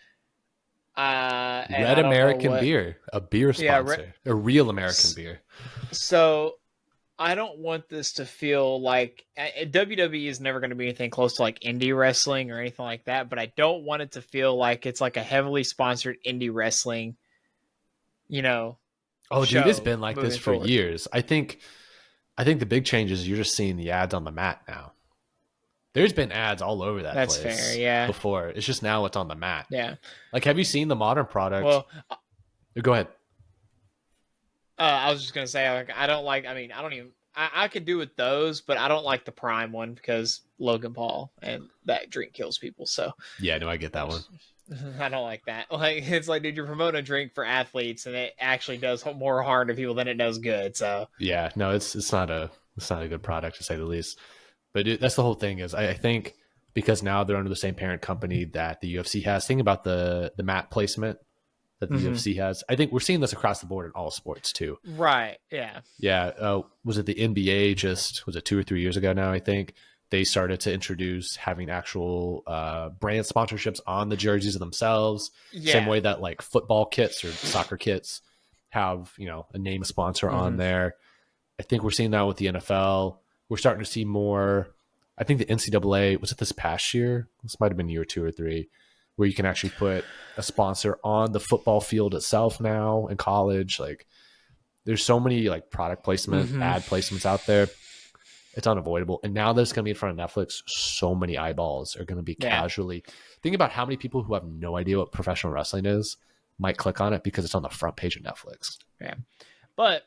and Red I don't know American what. beer, a beer Yeah, sponsor, a real American beer. so I don't want this to feel like WWE is never going to be anything close to like indie wrestling or anything like that. But I don't want it to feel like it's like a heavily sponsored indie wrestling, you know, Oh, dude, it's show been like this moving for forward. years. I think the big change is you're just seeing the ads on the mat now. There's been ads all over that That's place fair, yeah, before. It's just now it's on the mat. yeah. Like, have you seen the modern product? Well, Go ahead. I was just gonna say, like, I don't like. I mean, I don't even. I could do with those, but I don't like the Prime one because Logan Paul and that drink kills people. So Yeah, no, I get that one. I don't like that. Like, it's like, dude, you're promoting a drink for athletes, and it actually does more harm to people than it does good. So Yeah, no, it's not a good product to say the least. But that's the whole thing is I think because now they're under the same parent company that the UFC has. Think about the mat placement that the UFC has. I think we're seeing this across the board in all sports too. right, yeah, Yeah, was it the NBA? Was it 2 or 3 years ago now? I think they started to introduce having actual brand sponsorships on the jerseys of themselves. Same yeah. way that like football kits or soccer kits have a name sponsor on there. I think we're seeing that with the NFL. We're starting to see more. I think the NCAA, was it this past year? This might have been year 2 or 3, where you can actually put a sponsor on the football field itself now in college. Like, there's so many like product placement, ad placements out there. It's unavoidable. And now that it's going to be in front of Netflix, so many eyeballs are going to be Yeah. casually. Think about how many people who have no idea what professional wrestling is might click on it because it's on the front page of Netflix. Yeah. But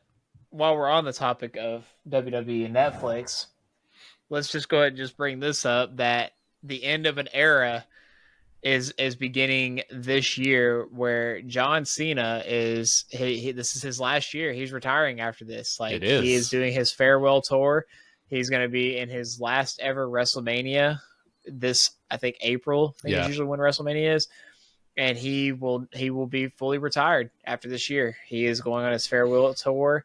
while we're on the topic of WWE and Netflix, let's just go ahead and just bring this up that the end of an era is beginning this year where John Cena is this is his last year. He's retiring after this. Like, It is. he is doing his farewell tour. He's going to be in his last ever WrestleMania this, I think, April. I think is usually when WrestleMania is. And he will be fully retired after this year. He is going on his farewell tour.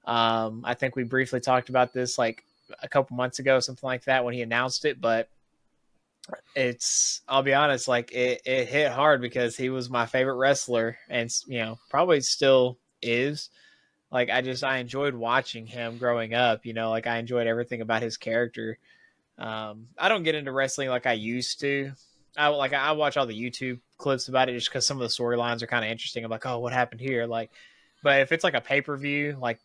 I think we briefly talked about this like a couple months ago, something like that, when he announced it. But I'll be honest, like it hit hard because he was my favorite wrestler, and probably still is. Like, I enjoyed watching him growing up. Like, I enjoyed everything about his character. I don't get into wrestling like I used to. I watch all the YouTube clips about it just because some of the storylines are kind of interesting. I'm like, oh, what happened here? Like, but if it's like a pay-per-view, like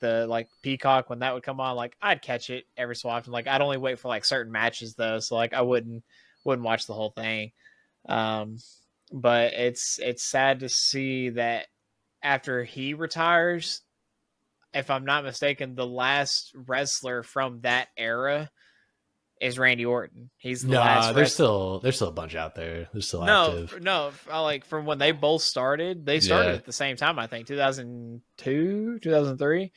Peacock, when that would come on, like, I'd catch it every so often. Like, I'd only wait for like certain matches though, so like I wouldn't watch the whole thing. But it's sad to see that after he retires, if I'm not mistaken, the last wrestler from that era is Randy Orton. He's the last. There's still a bunch out there. They're still No, active. no. Like, from when they both started, they started at the same time. I think 2002, 2003.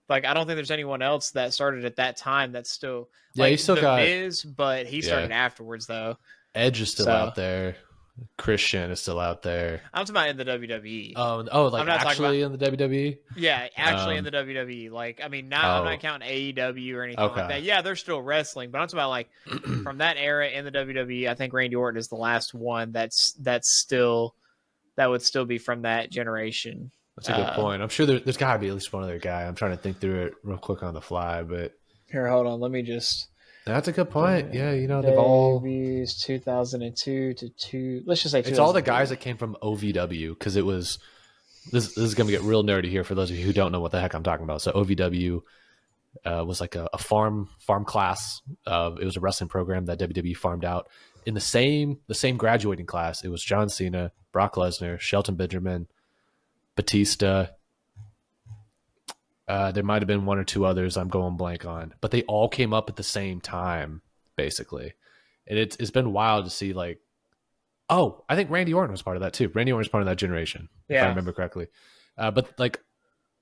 Like, I don't think there's anyone else that started at that time that's still You like still the got Miz, but he started afterwards though. Edge is still So out there. Christian is still out there. I'm talking about in the WWE. Like I'm not actually in the WWE? Yeah, actually in the WWE. Like, I mean, I'm not counting AEW or anything like that. Yeah, they're still wrestling, but I'm talking about like from that era in the WWE. I think Randy Orton is the last one that would still be from that generation. That's a good point. I'm sure there's got to be at least one other guy. I'm trying to think through it real quick on the fly, but Here, hold on. Let me just That's a good point. Yeah, they've all. Debuts 2002 to two. Let's just say It's all the guys 2003. that came from OVW because it was. This is going to get real nerdy here for those of you who don't know what the heck I'm talking about. So OVW was like a farm class. It was a wrestling program that WWE farmed out. In the same graduating class, it was John Cena, Brock Lesnar, Shelton Benjamin, Batista. There might have been one or two others I'm going blank on, but they all came up at the same time, basically. And it's been wild to see, like, oh, I think Randy Orton was part of that too. Randy Orton was part of that generation, if I Yeah. remember correctly. But like,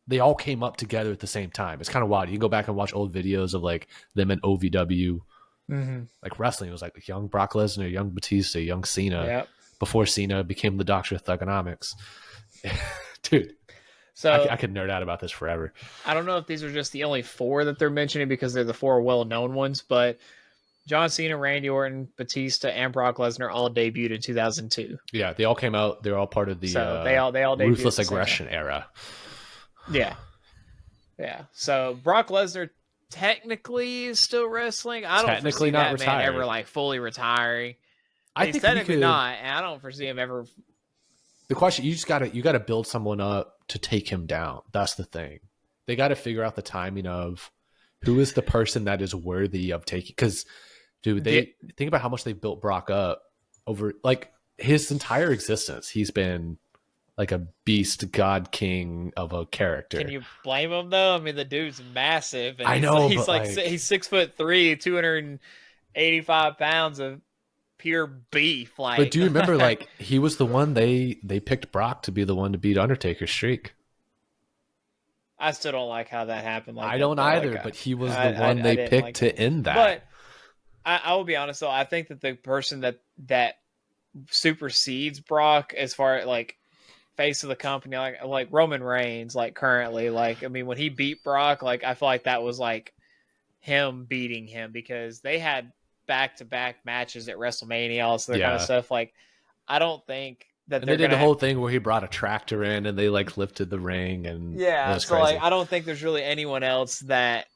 they all came up together at the same time. It's kind of wild. You can go back and watch old videos of like them in OVW, Mm-hmm. like wrestling. It was like young Brock Lesnar, young Batista, young Cena, Yep. before Cena became the Doctor of Thugonomics. Dude, So I could nerd out about this forever. I don't know if these are just the only four that they're mentioning because they're the four well-known ones, but John Cena, Randy Orton, Batista, and Brock Lesnar all debuted in 2002. Yeah, they all came out. They're all part of the So they all debuted ruthless at the same time. aggression era. Yeah. Yeah. So Brock Lesnar technically is still wrestling. I don't Technically foresee not that retired. man ever like fully retiring. I He's think technically we could, not, and I don't foresee him ever. the question, you gotta build someone up to take him down. That's the thing. They got to figure out the timing of who is the person that is worthy of taking. Because, dude, they think about how much they've built Brock up over like his entire existence. He's been like a beast, god king of a character. Can you blame him though? I mean, the dude's massive. And I know, he's but he's 6'3", 285 pounds of pure beef. Like, but do you remember, like, he was the one they picked Brock to be the one to beat Undertaker's streak. I still don't like how that happened. Like I don't either, like, but he was the one they picked like to end that. But I will be honest though, I think that the person that supersedes Brock as far as like face of the company, like Roman Reigns, like currently, like I mean, when he beat Brock, like I feel like that was like him beating him because they had back-to-back matches at WrestleMania, all this other kind of stuff. Like, I don't think that they did the whole thing where he brought a tractor in and they like lifted the ring and yeah. was So crazy. like, I don't think there's really anyone else that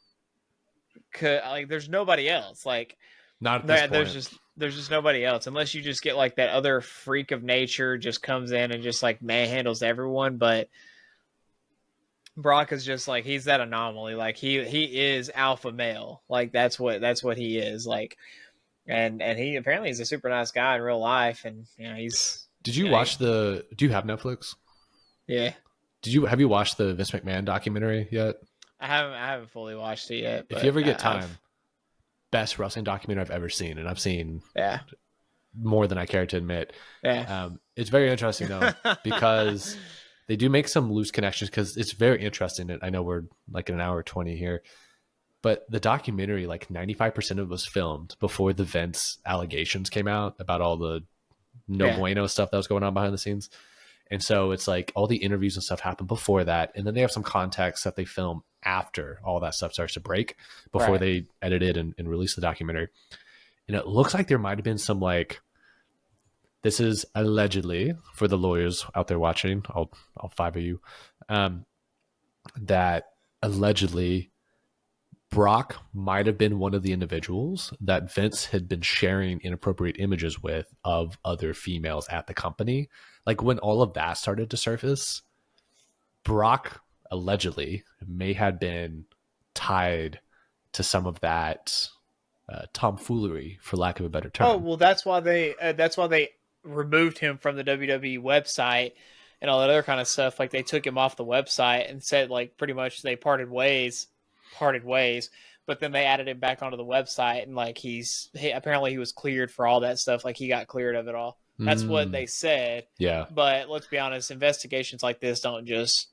could like. There's nobody else. Like, not at this point. There's just nobody else unless you just get like that other freak of nature just comes in and just like manhandles everyone. But Brock is just like he's that anomaly. Like he is alpha male. Like that's what he is. Like and he apparently is a super nice guy in real life. And you know he's. Did you watch do you have Netflix? Yeah. Have you watched the Vince McMahon documentary yet? I haven't fully watched it yet. If you ever get time, best wrestling documentary I've ever seen, and I've seen more than I care to admit. Yeah. It's very interesting though because they do make some loose connections because it's very interesting. I know we're like an hour 20 here, but the documentary, like 95% of it was filmed before the Vince allegations came out about all the no bueno stuff that was going on behind the scenes. And so it's like all the interviews and stuff happened before that. And then they have some context that they film after all that stuff starts to break before they edit it and release the documentary. And it looks like there might have been some like, this is allegedly for the lawyers out there watching, all five of you, that allegedly Brock might have been one of the individuals that Vince had been sharing inappropriate images with of other females at the company. Like when all of that started to surface, Brock allegedly may have been tied to some of that tomfoolery, for lack of a better term. Oh, well, that's why they removed him from the WWE website and all that other kind of stuff. Like they took him off the website and said like pretty much they parted ways, but then they added him back onto the website and like apparently he was cleared for all that stuff. Like he got cleared of it all. That's what they said. Yeah. But let's be honest, investigations like this don't just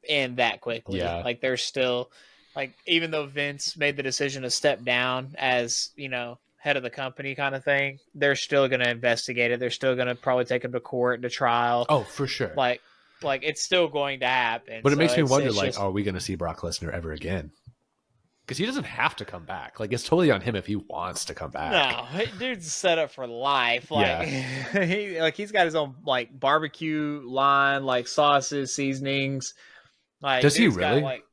end that quickly. Yeah. Like there's still like, even though Vince made the decision to step down as, you know, head of the company kind of thing, they're still going to investigate it. They're still going to probably take him to court, to trial. Oh, for sure. Like it's still going to happen. But it makes me wonder, like, are we going to see Brock Lesnar ever again? Because he doesn't have to come back. Like, it's totally on him if he wants to come back. No, dude's set up for life. Like, he's got his own like barbecue line, like sauces, seasonings. Like, does he really?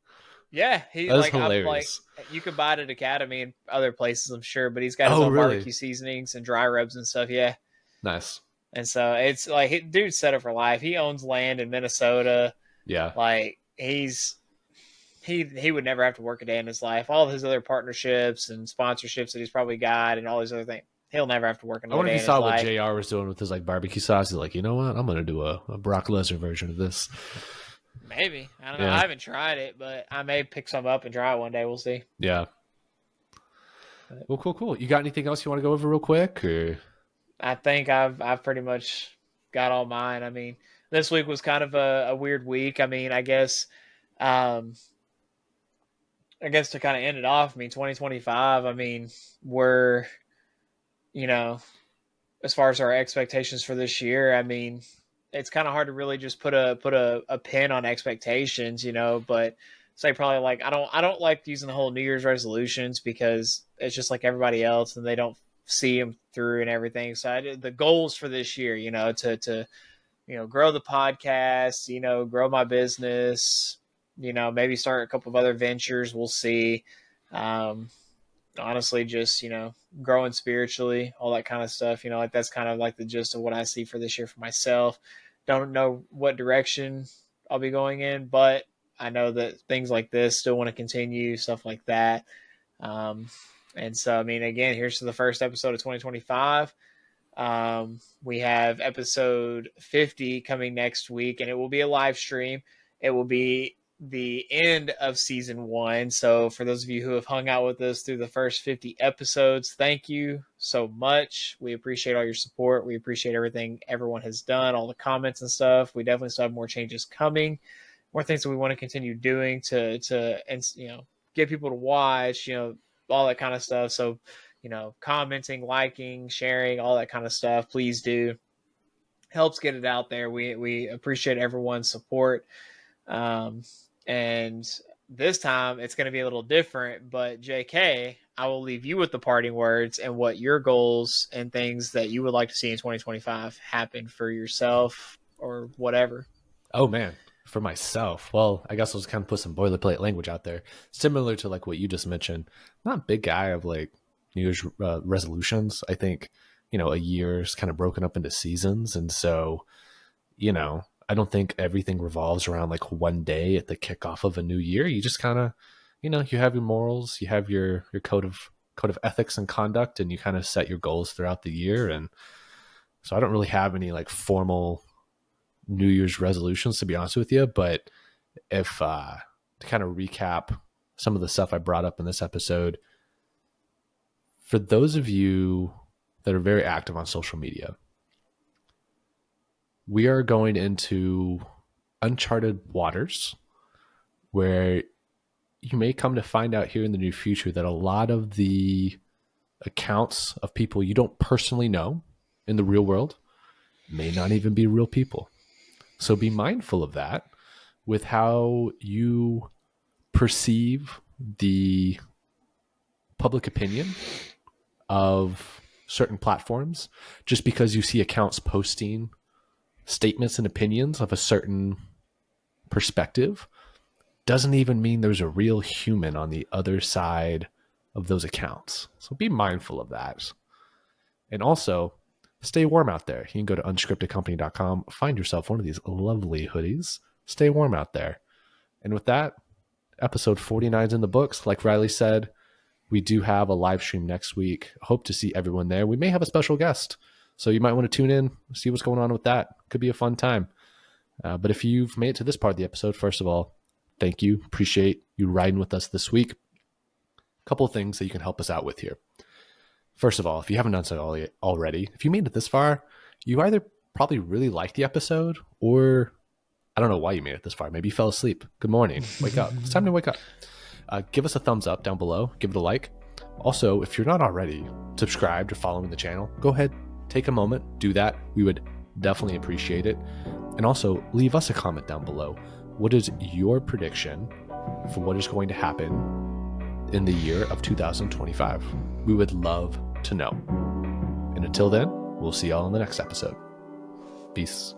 Yeah, he That is like I'm like hilarious. you could buy it at Academy and other places, I'm sure, but he's got his Oh, own really? barbecue seasonings and dry rubs and stuff. Yeah, Nice. and so it's like dude's set up for life. He owns land in Minnesota. Yeah. Like he would never have to work a day in his life. All of his other partnerships and sponsorships that he's probably got and all these other things, he'll never have to work I another wonder if day you in his saw what life. JR was doing with his like barbecue sauce. He's like, you know what? I'm gonna do a Brock Lesnar version of this. Maybe. I don't know. I Yeah. haven't tried it, but I may pick some up and try it one day. We'll see. Yeah. But Well, cool. You got anything else you want to go over real quick? Or I think I've pretty much got all mine. I mean, this week was kind of a weird week. I mean, um, I guess to kind of end it off, I mean, 2025, I mean, we're, you know, as far as our expectations for this year, I mean, it's kind of hard to really just put a pin on expectations, but say probably like I don't like using the whole New Year's resolutions because it's just like everybody else and they don't see them through and everything. So the goals for this year, to grow the podcast, grow my business, maybe start a couple of other ventures. We'll see. Um, Honestly, just growing spiritually, all that kind of stuff. Like that's kind of like the gist of what I see for this year for myself. Don't know what direction I'll be going in, but I know that things like this still want to continue, stuff like that. um, and so, I mean, again, here's to the first episode of 2025. We have episode 50 coming next week, and it will be a live stream. It will be the end of season 1. So, for those of you who have hung out with us through the first 50 episodes, thank you so much. We appreciate all your support. We appreciate everything everyone has done, all the comments and stuff. We definitely still have more changes coming, more things that we want to continue doing to and get people to watch, all that kind of stuff. So, commenting, liking, sharing, all that kind of stuff, please do. Helps get it out there. We appreciate everyone's support. Um, and this time it's going to be a little different, but JK, I will leave you with the parting words and what your goals and things that you would like to see in 2025 happen for yourself or whatever. oh man, for myself, well, I guess I'll just kind of put some boilerplate language out there, similar to like what you just mentioned. I'm not a big guy of like New Year's resolutions. I think a year is kind of broken up into seasons, and so I don't think everything revolves around like one day at the kickoff of a new year. You just kind of, you have your morals, you have your code of ethics and conduct, and you kind of set your goals throughout the year. And so I don't really have any like formal New Year's resolutions, to be honest with you. But if to kind of recap some of the stuff I brought up in this episode, for those of you that are very active on social media, we are going into uncharted waters where you may come to find out here in the near future that a lot of the accounts of people you don't personally know in the real world may not even be real people. So be mindful of that with how you perceive the public opinion of certain platforms. Just because you see accounts posting statements and opinions of a certain perspective doesn't even mean there's a real human on the other side of those accounts. So be mindful of that. And also, stay warm out there. You can go to unscriptedcompany.com, find yourself one of these lovely hoodies. Stay warm out there. And with that, episode 49 is in the books. Like Riley said, we do have a live stream next week. Hope to see everyone there. We may have a special guest, so you might want to tune in, see what's going on with that. Could be a fun time. But if you've made it to this part of the episode, first of all, thank you. Appreciate you riding with us this week. A couple of things that you can help us out with here. First of all, if you haven't done so already, if you made it this far, you either probably really liked the episode, or I don't know why you made it this far. Maybe you fell asleep. Good morning. Wake up. It's time to wake up. Give us a thumbs up down below. Give it a like. Also, if you're not already subscribed or following the channel, go ahead, take a moment, do that. We would definitely appreciate it. And also, leave us a comment down below. What is your prediction for what is going to happen in the year of 2025? We would love to know. And until then, we'll see y'all in the next episode. Peace.